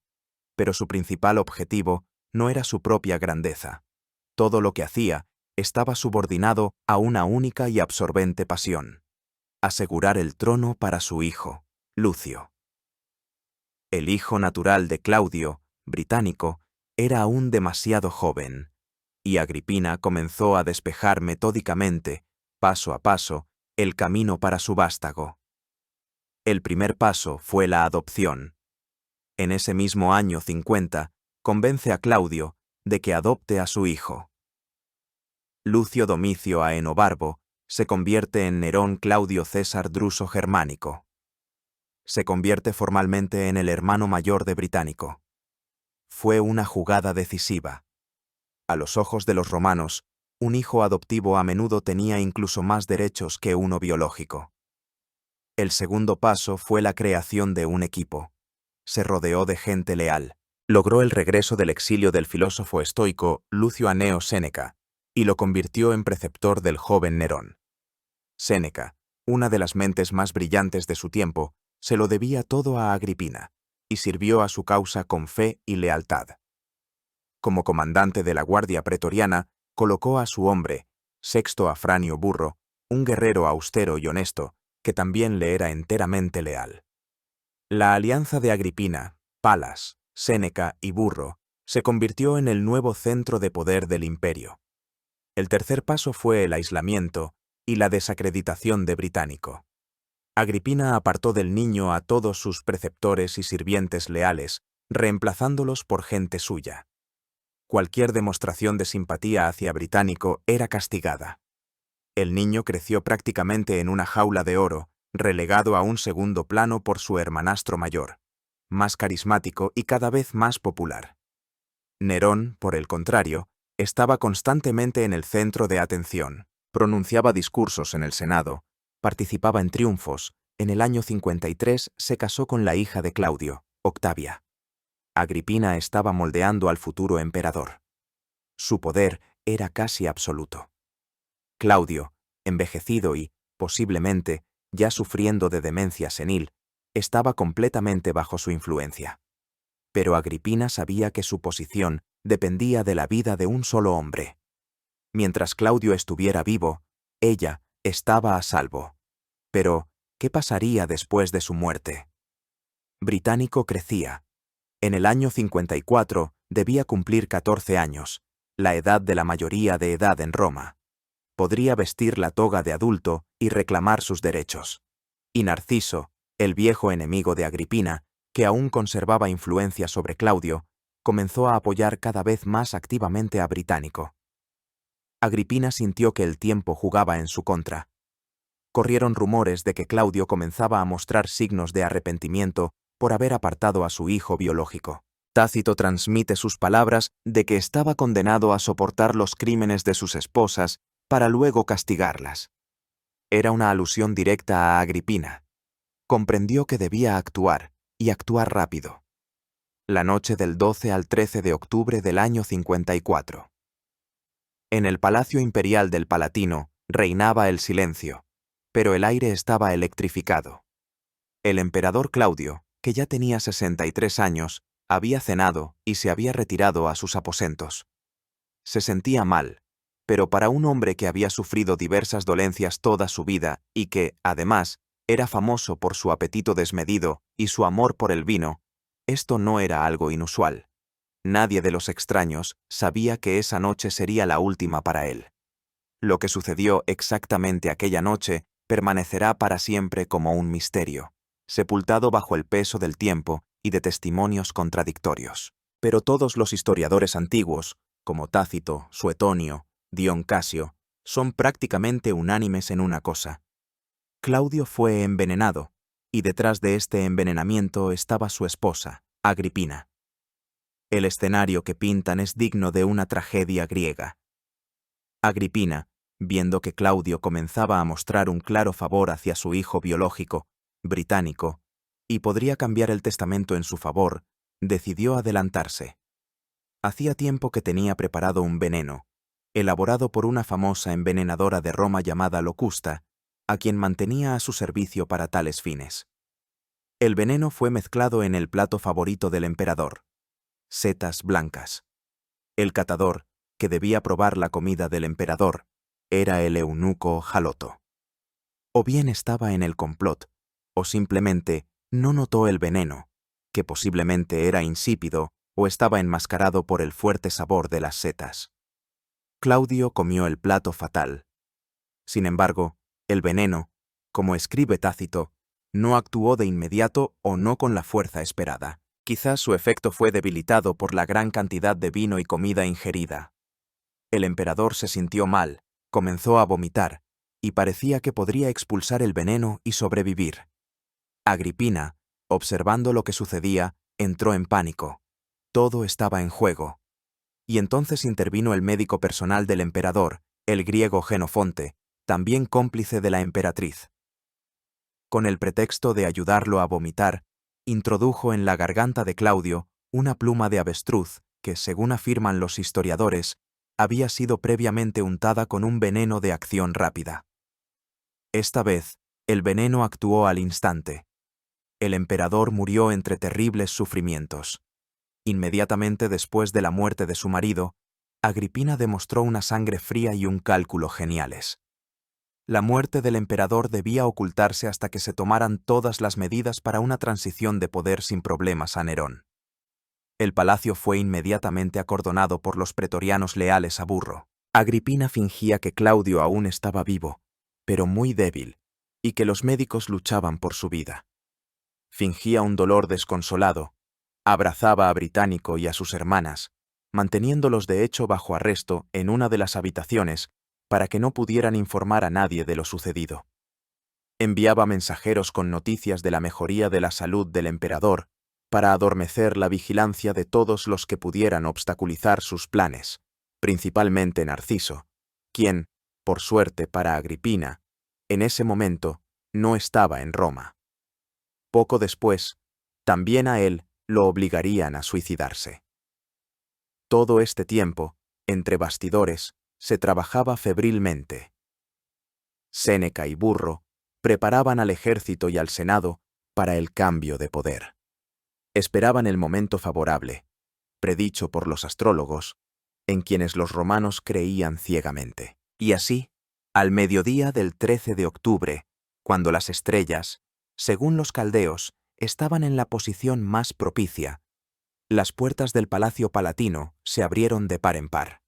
pero su principal objetivo no era su propia grandeza. Todo lo que hacía estaba subordinado a una única y absorbente pasión: asegurar el trono para su hijo, Lucio. El hijo natural de Claudio, británico, era aún demasiado joven, y Agripina comenzó a despejar metódicamente, paso a paso, el camino para su vástago. El primer paso fue la adopción. En ese mismo año 50, convence a Claudio de que adopte a su hijo. Lucio Domicio Aenobarbo se convierte en Nerón Claudio César Druso Germánico. Se convierte formalmente en el hermano mayor de Británico. Fue una jugada decisiva. A los ojos de los romanos, un hijo adoptivo a menudo tenía incluso más derechos que uno biológico. El segundo paso fue la creación de un equipo. Se rodeó de gente leal. Logró el regreso del exilio del filósofo estoico Lucio Aneo Séneca y lo convirtió en preceptor del joven Nerón. Séneca, una de las mentes más brillantes de su tiempo, se lo debía todo a Agripina y sirvió a su causa con fe y lealtad. Como comandante de la Guardia Pretoriana, colocó a su hombre, Sexto Afranio Burro, un guerrero austero y honesto, que también le era enteramente leal. La alianza de Agripina, Palas, Séneca y Burro se convirtió en el nuevo centro de poder del imperio. El tercer paso fue el aislamiento y la desacreditación de Británico. Agripina apartó del niño a todos sus preceptores y sirvientes leales, reemplazándolos por gente suya. Cualquier demostración de simpatía hacia Británico era castigada. El niño creció prácticamente en una jaula de oro, relegado a un segundo plano por su hermanastro mayor, más carismático y cada vez más popular. Nerón, por el contrario, estaba constantemente en el centro de atención, pronunciaba discursos en el Senado, participaba en triunfos. En el año 53 se casó con la hija de Claudio, Octavia. Agripina estaba moldeando al futuro emperador. Su poder era casi absoluto. Claudio, envejecido y, posiblemente, ya sufriendo de demencia senil, estaba completamente bajo su influencia. Pero Agripina sabía que su posición dependía de la vida de un solo hombre. Mientras Claudio estuviera vivo, ella estaba a salvo. Pero, ¿qué pasaría después de su muerte? Británico crecía. En el año 54 debía cumplir 14 años, la edad de la mayoría de edad en Roma. Podría vestir la toga de adulto y reclamar sus derechos. Y Narciso, el viejo enemigo de Agripina, que aún conservaba influencia sobre Claudio, comenzó a apoyar cada vez más activamente a Británico. Agripina sintió que el tiempo jugaba en su contra. Corrieron rumores de que Claudio comenzaba a mostrar signos de arrepentimiento por haber apartado a su hijo biológico. Tácito transmite sus palabras de que estaba condenado a soportar los crímenes de sus esposas para luego castigarlas. Era una alusión directa a Agripina. Comprendió que debía actuar, y actuar rápido. La noche del 12 al 13 de octubre del año 54. En el Palacio Imperial del Palatino reinaba el silencio, pero el aire estaba electrificado. El emperador Claudio, que ya tenía 63 años, había cenado y se había retirado a sus aposentos. Se sentía mal, pero para un hombre que había sufrido diversas dolencias toda su vida y que, además, era famoso por su apetito desmedido y su amor por el vino, esto no era algo inusual. Nadie de los extraños sabía que esa noche sería la última para él. Lo que sucedió exactamente aquella noche permanecerá para siempre como un misterio, sepultado bajo el peso del tiempo y de testimonios contradictorios. Pero todos los historiadores antiguos, como Tácito, Suetonio, Dion Casio, son prácticamente unánimes en una cosa. Claudio fue envenenado, y detrás de este envenenamiento estaba su esposa, Agripina. El escenario que pintan es digno de una tragedia griega. Agripina, viendo que Claudio comenzaba a mostrar un claro favor hacia su hijo biológico, británico, y podría cambiar el testamento en su favor, decidió adelantarse. Hacía tiempo que tenía preparado un veneno, elaborado por una famosa envenenadora de Roma llamada Locusta, a quien mantenía a su servicio para tales fines. El veneno fue mezclado en el plato favorito del emperador: setas blancas. El catador, que debía probar la comida del emperador, era el eunuco Jaloto. O bien estaba en el complot, o simplemente no notó el veneno, que posiblemente era insípido o estaba enmascarado por el fuerte sabor de las setas. Claudio comió el plato fatal. Sin embargo, el veneno, como escribe Tácito, no actuó de inmediato o no con la fuerza esperada. Quizás su efecto fue debilitado por la gran cantidad de vino y comida ingerida. El emperador se sintió mal, comenzó a vomitar, y parecía que podría expulsar el veneno y sobrevivir. Agripina, observando lo que sucedía, entró en pánico. Todo estaba en juego. Y entonces intervino el médico personal del emperador, el griego Genofonte, también cómplice de la emperatriz. Con el pretexto de ayudarlo a vomitar, introdujo en la garganta de Claudio una pluma de avestruz que, según afirman los historiadores, había sido previamente untada con un veneno de acción rápida. Esta vez, el veneno actuó al instante. El emperador murió entre terribles sufrimientos. Inmediatamente después de la muerte de su marido, Agripina demostró una sangre fría y un cálculo geniales. La muerte del emperador debía ocultarse hasta que se tomaran todas las medidas para una transición de poder sin problemas a Nerón. El palacio fue inmediatamente acordonado por los pretorianos leales a Burro. Agripina fingía que Claudio aún estaba vivo, pero muy débil, y que los médicos luchaban por su vida. Fingía un dolor desconsolado, abrazaba a Británico y a sus hermanas, manteniéndolos de hecho bajo arresto en una de las habitaciones para que no pudieran informar a nadie de lo sucedido. Enviaba mensajeros con noticias de la mejoría de la salud del emperador para adormecer la vigilancia de todos los que pudieran obstaculizar sus planes, principalmente Narciso, quien, por suerte para Agripina, en ese momento no estaba en Roma. Poco después, también a él lo obligarían a suicidarse. Todo este tiempo, entre bastidores, se trabajaba febrilmente. Séneca y Burro preparaban al ejército y al Senado para el cambio de poder. Esperaban el momento favorable, predicho por los astrólogos, en quienes los romanos creían ciegamente. Y así, al mediodía del 13 de octubre, cuando las estrellas, según los caldeos, estaban en la posición más propicia, las puertas del Palacio Palatino se abrieron de par en par.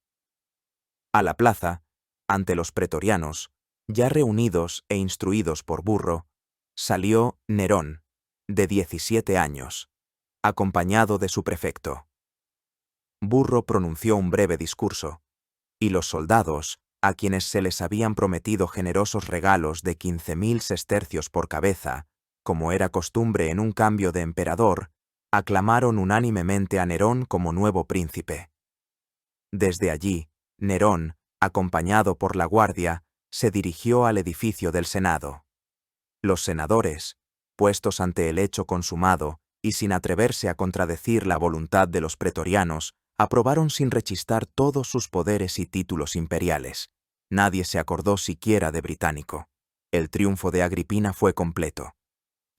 A la plaza, ante los pretorianos, ya reunidos e instruidos por Burro, salió Nerón, de 17 años, acompañado de su prefecto. Burro pronunció un breve discurso, y los soldados, a quienes se les habían prometido generosos regalos de 15.000 sestercios por cabeza, como era costumbre en un cambio de emperador, aclamaron unánimemente a Nerón como nuevo príncipe. Desde allí, Nerón, acompañado por la guardia, se dirigió al edificio del Senado. Los senadores, puestos ante el hecho consumado y sin atreverse a contradecir la voluntad de los pretorianos, aprobaron sin rechistar todos sus poderes y títulos imperiales. Nadie se acordó siquiera de británico. El triunfo de Agripina fue completo.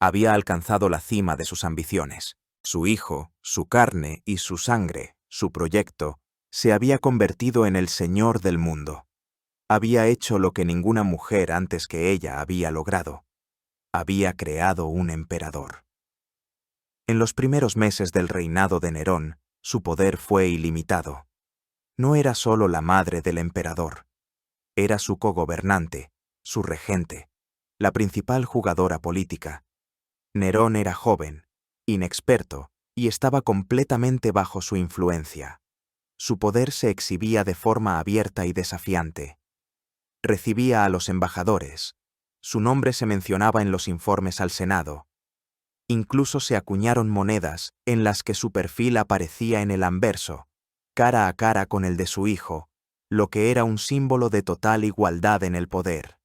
Había alcanzado la cima de sus ambiciones. Su hijo, su carne y su sangre, su proyecto, se había convertido en el señor del mundo. Había hecho lo que ninguna mujer antes que ella había logrado. Había creado un emperador. En los primeros meses del reinado de Nerón, su poder fue ilimitado. No era solo la madre del emperador. Era su cogobernante, su regente, la principal jugadora política. Nerón era joven, inexperto, y estaba completamente bajo su influencia. Su poder se exhibía de forma abierta y desafiante. Recibía a los embajadores. Su nombre se mencionaba en los informes al Senado. Incluso se acuñaron monedas en las que su perfil aparecía en el anverso, cara a cara con el de su hijo, lo que era un símbolo de total igualdad en el poder.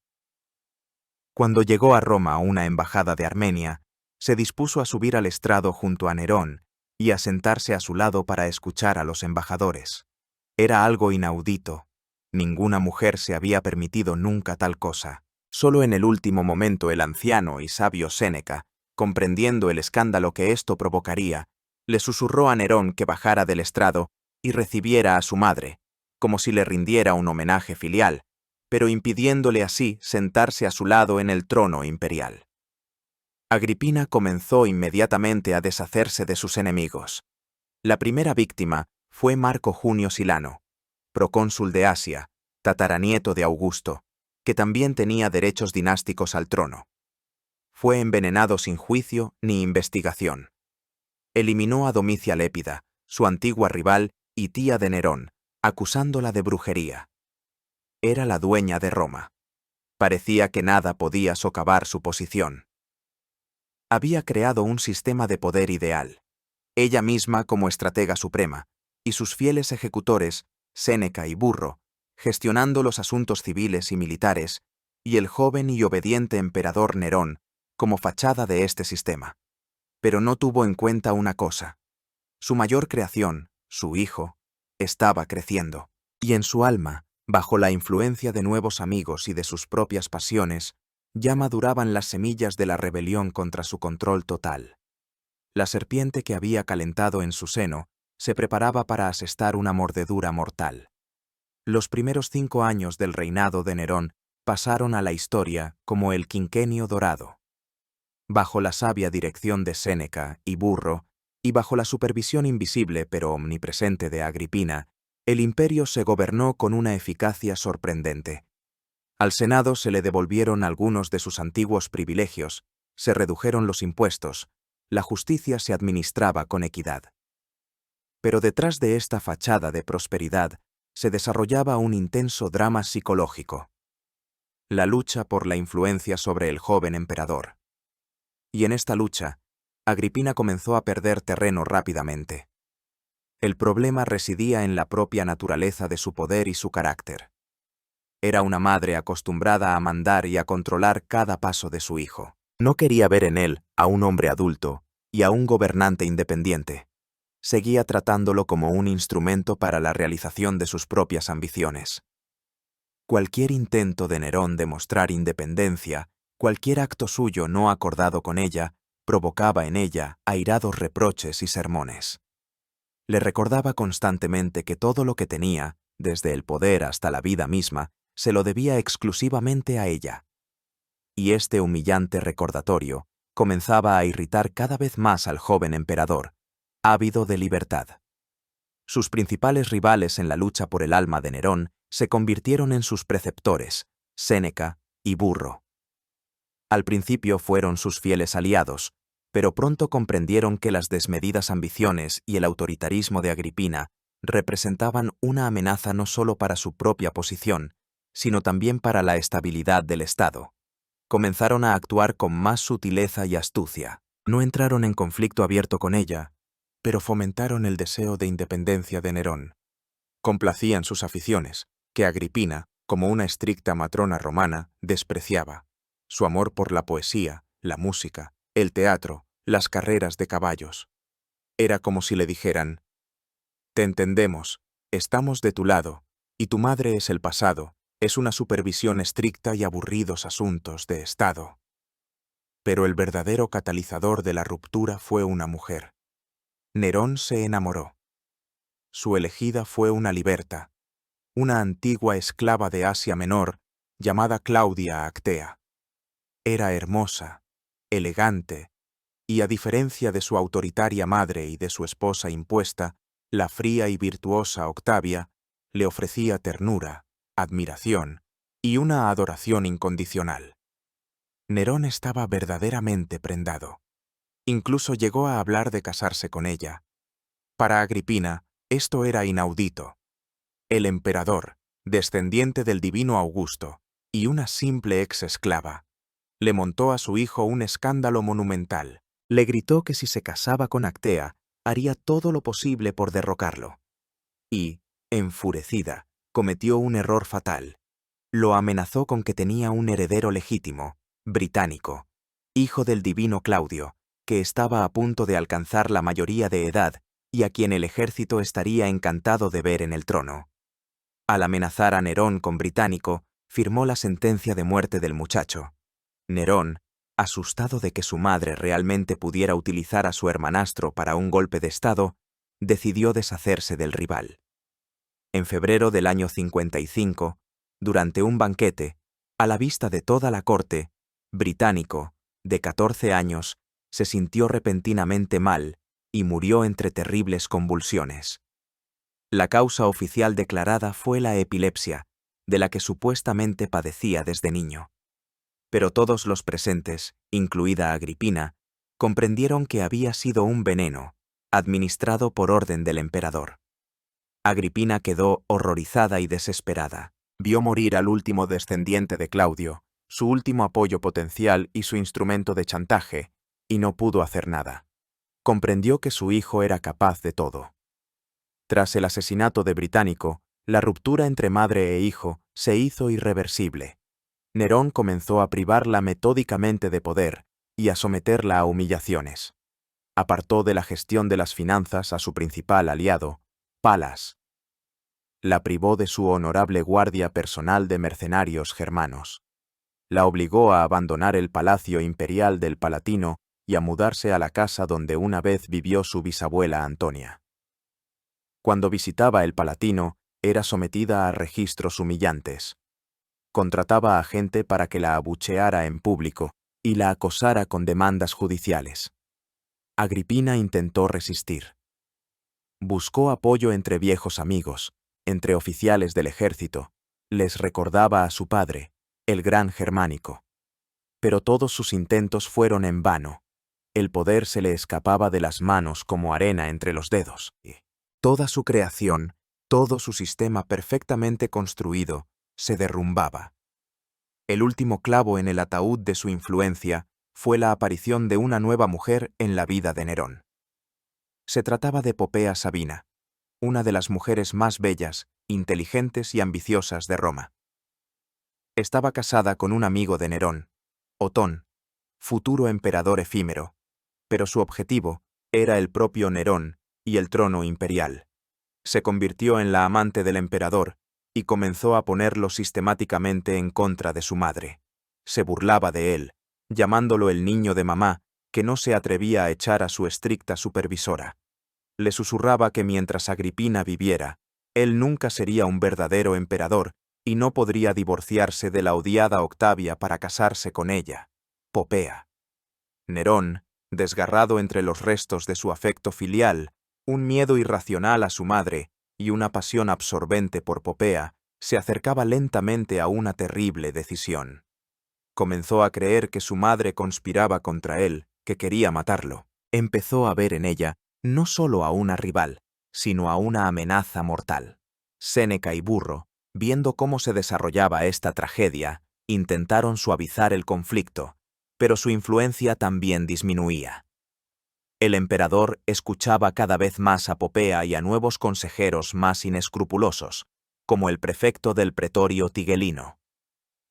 Cuando llegó a Roma una embajada de Armenia, se dispuso a subir al estrado junto a Nerón y a sentarse a su lado para escuchar a los embajadores. Era algo inaudito. Ninguna mujer se había permitido nunca tal cosa. Solo en el último momento el anciano y sabio Séneca, comprendiendo el escándalo que esto provocaría, le susurró a Nerón que bajara del estrado y recibiera a su madre, como si le rindiera un homenaje filial, pero impidiéndole así sentarse a su lado en el trono imperial. Agripina comenzó inmediatamente a deshacerse de sus enemigos. La primera víctima fue Marco Junio Silano, procónsul de Asia, tataranieto de Augusto, que también tenía derechos dinásticos al trono. Fue envenenado sin juicio ni investigación. Eliminó a Domicia Lépida, su antigua rival y tía de Nerón, acusándola de brujería. Era la dueña de Roma. Parecía que nada podía socavar su posición. Había creado un sistema de poder ideal, ella misma como estratega suprema, y sus fieles ejecutores, Séneca y Burro, gestionando los asuntos civiles y militares, y el joven y obediente emperador Nerón como fachada de este sistema. Pero no tuvo en cuenta una cosa. Su mayor creación, su hijo, estaba creciendo, y en su alma, bajo la influencia de nuevos amigos y de sus propias pasiones, ya maduraban las semillas de la rebelión contra su control total. La serpiente que había calentado en su seno se preparaba para asestar una mordedura mortal. Los primeros 5 años del reinado de Nerón pasaron a la historia como el Quinquenio Dorado. Bajo la sabia dirección de Séneca y Burro, y bajo la supervisión invisible pero omnipresente de Agripina, el imperio se gobernó con una eficacia sorprendente. Al Senado se le devolvieron algunos de sus antiguos privilegios, se redujeron los impuestos, la justicia se administraba con equidad. Pero detrás de esta fachada de prosperidad se desarrollaba un intenso drama psicológico. La lucha por la influencia sobre el joven emperador. Y en esta lucha, Agripina comenzó a perder terreno rápidamente. El problema residía en la propia naturaleza de su poder y su carácter. Era una madre acostumbrada a mandar y a controlar cada paso de su hijo. No quería ver en él a un hombre adulto y a un gobernante independiente. Seguía tratándolo como un instrumento para la realización de sus propias ambiciones. Cualquier intento de Nerón de mostrar independencia, cualquier acto suyo no acordado con ella, provocaba en ella airados reproches y sermones. Le recordaba constantemente que todo lo que tenía, desde el poder hasta la vida misma, se lo debía exclusivamente a ella. Y este humillante recordatorio comenzaba a irritar cada vez más al joven emperador, ávido de libertad. Sus principales rivales en la lucha por el alma de Nerón se convirtieron en sus preceptores, Séneca y Burro. Al principio fueron sus fieles aliados, pero pronto comprendieron que las desmedidas ambiciones y el autoritarismo de Agripina representaban una amenaza no solo para su propia posición, sino también para la estabilidad del Estado. comenzaron a actuar con más sutileza y astucia. No entraron en conflicto abierto con ella, pero fomentaron el deseo de independencia de Nerón. Complacían sus aficiones, que Agripina, como una estricta matrona romana, despreciaba. Su amor por la poesía, la música, el teatro, las carreras de caballos. Era como si le dijeran: «Te entendemos, estamos de tu lado, y tu madre es el pasado, es una supervisión estricta y aburridos asuntos de Estado». Pero el verdadero catalizador de la ruptura fue una mujer. Nerón se enamoró. Su elegida fue una liberta, una antigua esclava de Asia Menor llamada Claudia Actea. Era hermosa, elegante, y a diferencia de su autoritaria madre y de su esposa impuesta, la fría y virtuosa Octavia le ofrecía ternura, admiración y una adoración incondicional. Nerón estaba verdaderamente prendado. Incluso llegó a hablar de casarse con ella. Para Agripina, esto era inaudito. El emperador, descendiente del divino Augusto, y una simple ex-esclava, le montó a su hijo un escándalo monumental. Le gritó que si se casaba con Actea, haría todo lo posible por derrocarlo. Y, enfurecida, cometió un error fatal. Lo amenazó con que tenía un heredero legítimo, británico, hijo del divino Claudio, que estaba a punto de alcanzar la mayoría de edad y a quien el ejército estaría encantado de ver en el trono. Al amenazar a Nerón con británico, firmó la sentencia de muerte del muchacho. Nerón, asustado de que su madre realmente pudiera utilizar a su hermanastro para un golpe de estado, decidió deshacerse del rival. En febrero del año 55, durante un banquete, a la vista de toda la corte, Británico, de 14 años, se sintió repentinamente mal y murió entre terribles convulsiones. La causa oficial declarada fue la epilepsia, de la que supuestamente padecía desde niño. Pero todos los presentes, incluida Agripina, comprendieron que había sido un veneno, administrado por orden del emperador. Agripina quedó horrorizada y desesperada. Vio morir al último descendiente de Claudio, su último apoyo potencial y su instrumento de chantaje, y no pudo hacer nada. Comprendió que su hijo era capaz de todo. Tras el asesinato de Británico, la ruptura entre madre e hijo se hizo irreversible. Nerón comenzó a privarla metódicamente de poder y a someterla a humillaciones. Apartó de la gestión de las finanzas a su principal aliado, Palas. La privó de su honorable guardia personal de mercenarios germanos. La obligó a abandonar el palacio imperial del Palatino y a mudarse a la casa donde una vez vivió su bisabuela Antonia. Cuando visitaba el Palatino, era sometida a registros humillantes. Contrataba a gente para que la abucheara en público y la acosara con demandas judiciales. Agripina intentó resistir. Buscó apoyo entre viejos amigos, entre oficiales del ejército, les recordaba a su padre, el gran Germánico. Pero todos sus intentos fueron en vano. El poder se le escapaba de las manos como arena entre los dedos. Toda su creación, todo su sistema perfectamente construido, se derrumbaba. El último clavo en el ataúd de su influencia fue la aparición de una nueva mujer en la vida de Nerón. Se trataba de Popea Sabina, una de las mujeres más bellas, inteligentes y ambiciosas de Roma. Estaba casada con un amigo de Nerón, Otón, futuro emperador efímero, pero su objetivo era el propio Nerón y el trono imperial. Se convirtió en la amante del emperador y comenzó a ponerlo sistemáticamente en contra de su madre. Se burlaba de él, llamándolo el niño de mamá, que no se atrevía a echar a su estricta supervisora. Le susurraba que mientras Agripina viviera, él nunca sería un verdadero emperador y no podría divorciarse de la odiada Octavia para casarse con ella, Popea. Nerón, desgarrado entre los restos de su afecto filial, un miedo irracional a su madre y una pasión absorbente por Popea, se acercaba lentamente a una terrible decisión. Comenzó a creer que su madre conspiraba contra él, que quería matarlo. Empezó a ver en ella no solo a una rival, sino a una amenaza mortal. Séneca y Burro, viendo cómo se desarrollaba esta tragedia, intentaron suavizar el conflicto, pero su influencia también disminuía. El emperador escuchaba cada vez más a Popea y a nuevos consejeros más inescrupulosos, como el prefecto del pretorio Tigelino.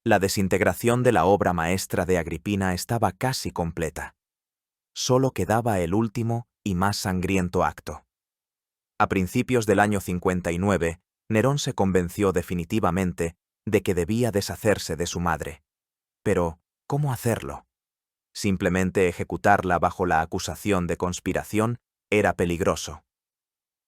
La desintegración de la obra maestra de Agripina estaba casi completa. Solo quedaba el último y más sangriento acto. A principios del año 59, Nerón se convenció definitivamente de que debía deshacerse de su madre. Pero, ¿cómo hacerlo? Simplemente ejecutarla bajo la acusación de conspiración era peligroso.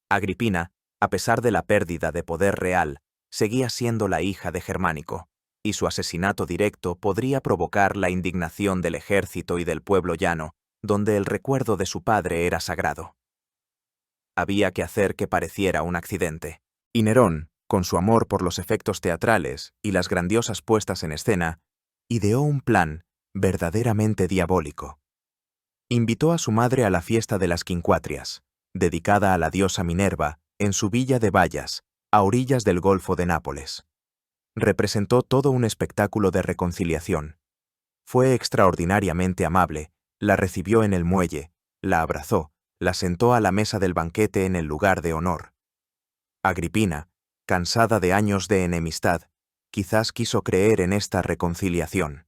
Agripina, a pesar de la pérdida de poder real, seguía siendo la hija de Germánico, y su asesinato directo podría provocar la indignación del ejército y del pueblo llano, donde el recuerdo de su padre era sagrado. Había que hacer que pareciera un accidente. Y Nerón, con su amor por los efectos teatrales y las grandiosas puestas en escena, ideó un plan verdaderamente diabólico. Invitó a su madre a la fiesta de las Quincuatrias, dedicada a la diosa Minerva, en su villa de Bayas, a orillas del Golfo de Nápoles. Representó todo un espectáculo de reconciliación. Fue extraordinariamente amable, la recibió en el muelle, la abrazó, la sentó a la mesa del banquete en el lugar de honor. Agripina, cansada de años de enemistad, quizás quiso creer en esta reconciliación.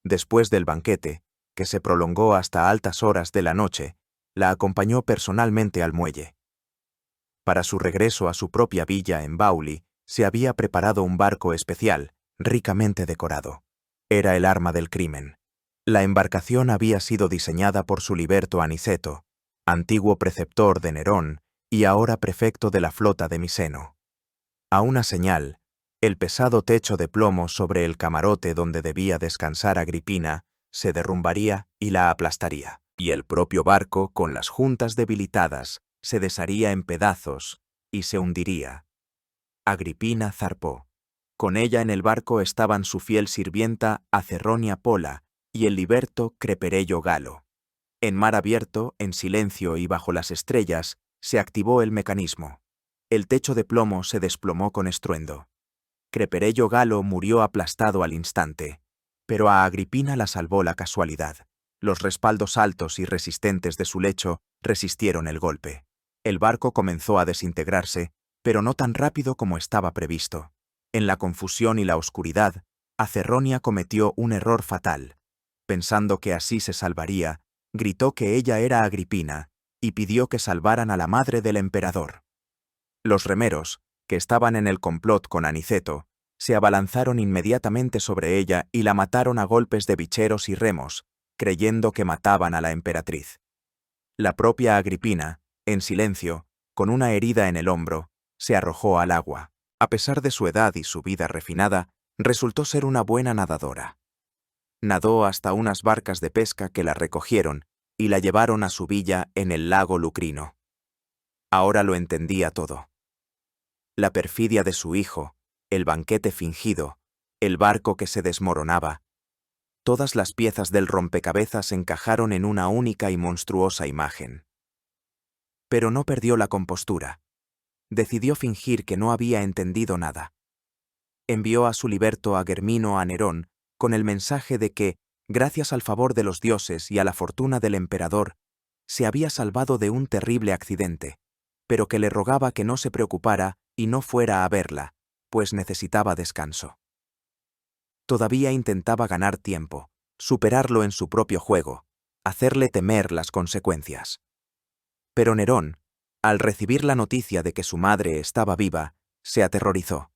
Después del banquete, que se prolongó hasta altas horas de la noche, la acompañó personalmente al muelle. Para su regreso a su propia villa en Bauli, se había preparado un barco especial, ricamente decorado. Era el arma del crimen. La embarcación había sido diseñada por su liberto Aniceto, antiguo preceptor de Nerón y ahora prefecto de la flota de Miseno. A una señal, el pesado techo de plomo sobre el camarote donde debía descansar Agripina se derrumbaría y la aplastaría, y el propio barco, con las juntas debilitadas, se desharía en pedazos y se hundiría. Agripina zarpó. Con ella en el barco estaban su fiel sirvienta Acerronia Pola y el liberto Creperello Galo. En mar abierto, en silencio y bajo las estrellas, se activó el mecanismo. El techo de plomo se desplomó con estruendo. Creperello Galo murió aplastado al instante, pero a Agripina la salvó la casualidad. Los respaldos altos y resistentes de su lecho resistieron el golpe. El barco comenzó a desintegrarse, pero no tan rápido como estaba previsto. En la confusión y la oscuridad, Acerronia cometió un error fatal. Pensando que así se salvaría, gritó que ella era Agripina y pidió que salvaran a la madre del emperador. Los remeros, que estaban en el complot con Aniceto, se abalanzaron inmediatamente sobre ella y la mataron a golpes de bicheros y remos, creyendo que mataban a la emperatriz. La propia Agripina, en silencio, con una herida en el hombro, se arrojó al agua. A pesar de su edad y su vida refinada, resultó ser una buena nadadora. Nadó hasta unas barcas de pesca que la recogieron y la llevaron a su villa en el lago Lucrino. Ahora lo entendía todo. La perfidia de su hijo, el banquete fingido, el barco que se desmoronaba. Todas las piezas del rompecabezas encajaron en una única y monstruosa imagen. Pero no perdió la compostura. Decidió fingir que no había entendido nada. Envió a su liberto a Germino a Nerón con el mensaje de que, gracias al favor de los dioses y a la fortuna del emperador, se había salvado de un terrible accidente, pero que le rogaba que no se preocupara y no fuera a verla, pues necesitaba descanso. Todavía intentaba ganar tiempo, superarlo en su propio juego, hacerle temer las consecuencias. Pero Nerón, al recibir la noticia de que su madre estaba viva, se aterrorizó.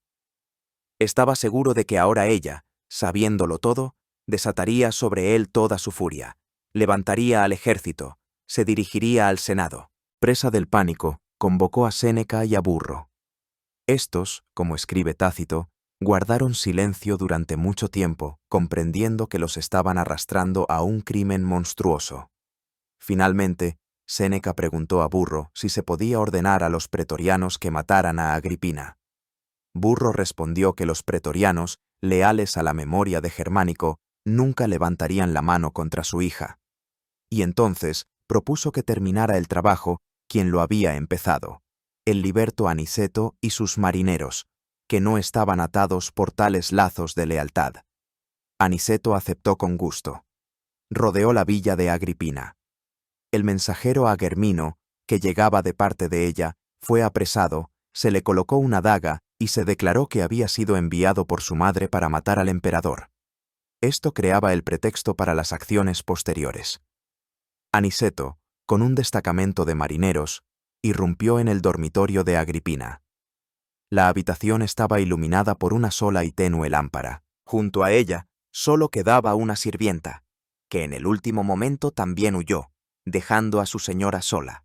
Estaba seguro de que ahora ella, sabiéndolo todo, desataría sobre él toda su furia, levantaría al ejército, se dirigiría al Senado. Presa del pánico, convocó a Séneca y a Burro. Estos, como escribe Tácito, guardaron silencio durante mucho tiempo, comprendiendo que los estaban arrastrando a un crimen monstruoso. Finalmente, Séneca preguntó a Burro si se podía ordenar a los pretorianos que mataran a Agripina. Burro respondió que los pretorianos, leales a la memoria de Germánico, nunca levantarían la mano contra su hija. Y entonces propuso que terminara el trabajo quien lo había empezado, el liberto Aniceto y sus marineros, que no estaban atados por tales lazos de lealtad. Aniceto aceptó con gusto. Rodeó la villa de Agripina. El mensajero Agermino, que llegaba de parte de ella, fue apresado, se le colocó una daga y se declaró que había sido enviado por su madre para matar al emperador. Esto creaba el pretexto para las acciones posteriores. Aniceto, con un destacamento de marineros, irrumpió en el dormitorio de Agripina. La habitación estaba iluminada por una sola y tenue lámpara. Junto a ella solo quedaba una sirvienta, que en el último momento también huyó, dejando a su señora sola.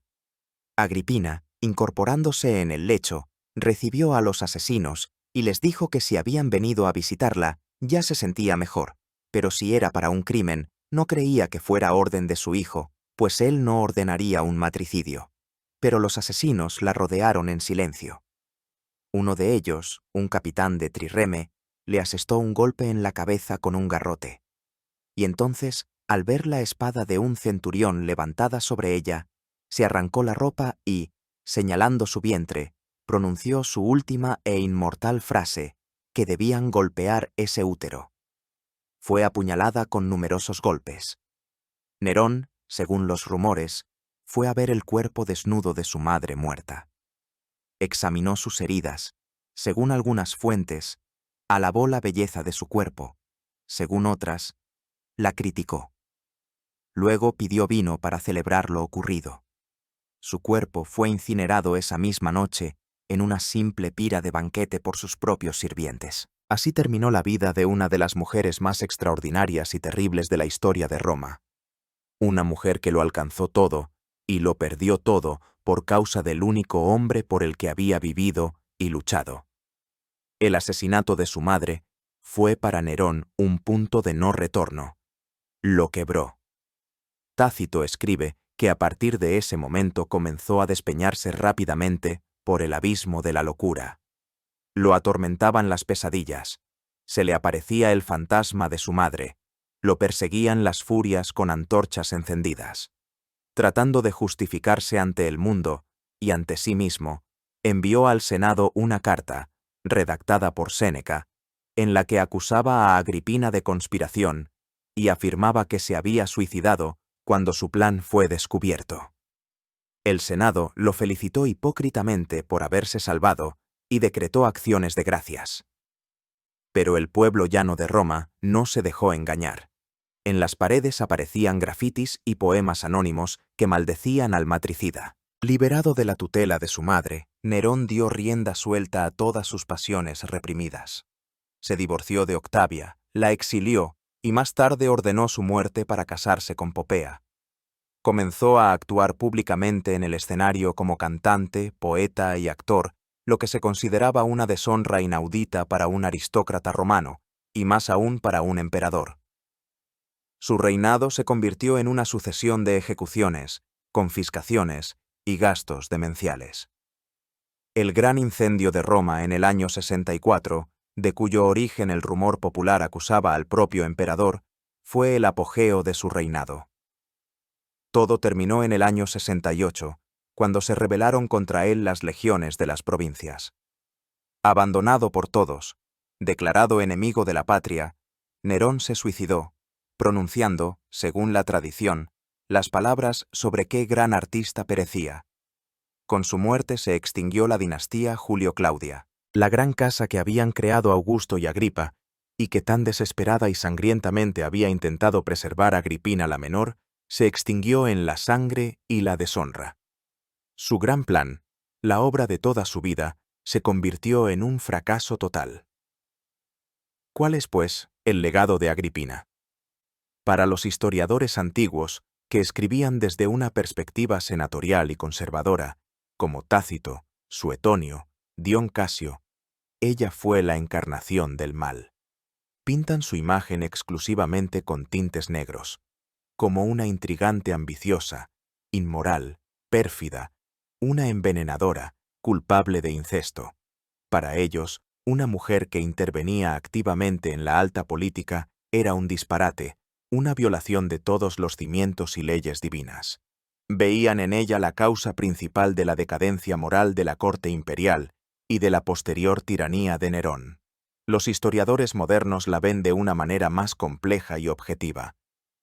Agripina, incorporándose en el lecho, recibió a los asesinos y les dijo que si habían venido a visitarla, ya se sentía mejor, pero si era para un crimen, no creía que fuera orden de su hijo, pues él no ordenaría un matricidio. Pero los asesinos la rodearon en silencio. Uno de ellos, un capitán de trireme, le asestó un golpe en la cabeza con un garrote. Y entonces, al ver la espada de un centurión levantada sobre ella, se arrancó la ropa y, señalando su vientre, pronunció su última e inmortal frase, que debían golpear ese útero. Fue apuñalada con numerosos golpes. Nerón, según los rumores, fue a ver el cuerpo desnudo de su madre muerta. Examinó sus heridas, según algunas fuentes, alabó la belleza de su cuerpo, según otras, la criticó. Luego pidió vino para celebrar lo ocurrido. Su cuerpo fue incinerado esa misma noche en una simple pira de banquete por sus propios sirvientes. Así terminó la vida de una de las mujeres más extraordinarias y terribles de la historia de Roma. Una mujer que lo alcanzó todo y lo perdió todo por causa del único hombre por el que había vivido y luchado. El asesinato de su madre fue para Nerón un punto de no retorno. Lo quebró. Tácito escribe que a partir de ese momento comenzó a despeñarse rápidamente por el abismo de la locura. Lo atormentaban las pesadillas, se le aparecía el fantasma de su madre, lo perseguían las furias con antorchas encendidas. Tratando de justificarse ante el mundo y ante sí mismo, envió al Senado una carta, redactada por Séneca, en la que acusaba a Agripina de conspiración y afirmaba que se había suicidado cuando su plan fue descubierto. El Senado lo felicitó hipócritamente por haberse salvado y decretó acciones de gracias. Pero el pueblo llano de Roma no se dejó engañar. En las paredes aparecían grafitis y poemas anónimos que maldecían al matricida. Liberado de la tutela de su madre, Nerón dio rienda suelta a todas sus pasiones reprimidas. Se divorció de Octavia, la exilió y más tarde ordenó su muerte para casarse con Popea. Comenzó a actuar públicamente en el escenario como cantante, poeta y actor, lo que se consideraba una deshonra inaudita para un aristócrata romano, y más aún para un emperador. Su reinado se convirtió en una sucesión de ejecuciones, confiscaciones y gastos demenciales. El gran incendio de Roma en el año 64, de cuyo origen el rumor popular acusaba al propio emperador, fue el apogeo de su reinado. Todo terminó en el año 68, cuando se rebelaron contra él las legiones de las provincias. Abandonado por todos, declarado enemigo de la patria, Nerón se suicidó, pronunciando, según la tradición, las palabras sobre qué gran artista perecía. Con su muerte se extinguió la dinastía Julio-Claudia, la gran casa que habían creado Augusto y Agripa, y que tan desesperada y sangrientamente había intentado preservar Agripina la menor, se extinguió en la sangre y la deshonra. Su gran plan, la obra de toda su vida, se convirtió en un fracaso total. ¿Cuál es, pues, el legado de Agripina? Para los historiadores antiguos, que escribían desde una perspectiva senatorial y conservadora, como Tácito, Suetonio, Dion Casio, ella fue la encarnación del mal. Pintan su imagen exclusivamente con tintes negros, como una intrigante ambiciosa, inmoral, pérfida, una envenenadora, culpable de incesto. Para ellos, una mujer que intervenía activamente en la alta política era un disparate, una violación de todos los cimientos y leyes divinas. Veían en ella la causa principal de la decadencia moral de la corte imperial y de la posterior tiranía de Nerón. Los historiadores modernos la ven de una manera más compleja y objetiva.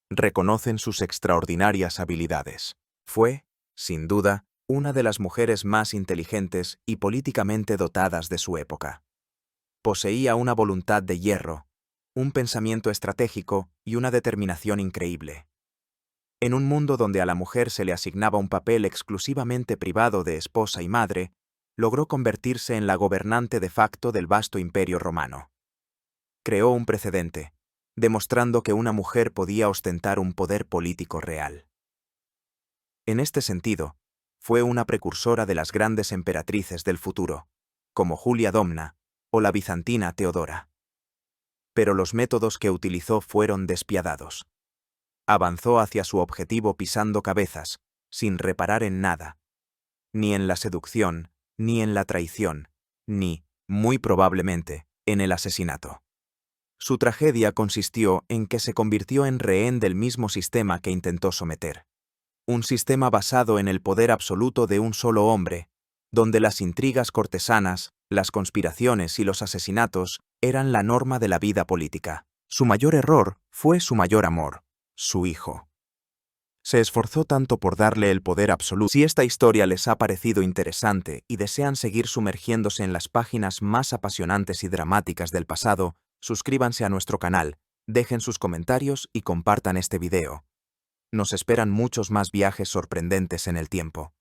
Reconocen sus extraordinarias habilidades. Fue, sin duda, una de las mujeres más inteligentes y políticamente dotadas de su época. Poseía una voluntad de hierro, un pensamiento estratégico y una determinación increíble. En un mundo donde a la mujer se le asignaba un papel exclusivamente privado de esposa y madre, logró convertirse en la gobernante de facto del vasto imperio romano. Creó un precedente, demostrando que una mujer podía ostentar un poder político real. En este sentido, fue una precursora de las grandes emperatrices del futuro, como Julia Domna o la bizantina Teodora. Pero los métodos que utilizó fueron despiadados. Avanzó hacia su objetivo pisando cabezas, sin reparar en nada, ni en la seducción, ni en la traición, ni, muy probablemente, en el asesinato. Su tragedia consistió en que se convirtió en rehén del mismo sistema que intentó someter. Un sistema basado en el poder absoluto de un solo hombre, donde las intrigas cortesanas, las conspiraciones y los asesinatos eran la norma de la vida política. Su mayor error fue su mayor amor, su hijo. Se esforzó tanto por darle el poder absoluto. Si esta historia les ha parecido interesante y desean seguir sumergiéndose en las páginas más apasionantes y dramáticas del pasado, suscríbanse a nuestro canal, dejen sus comentarios y compartan este video. Nos esperan muchos más viajes sorprendentes en el tiempo.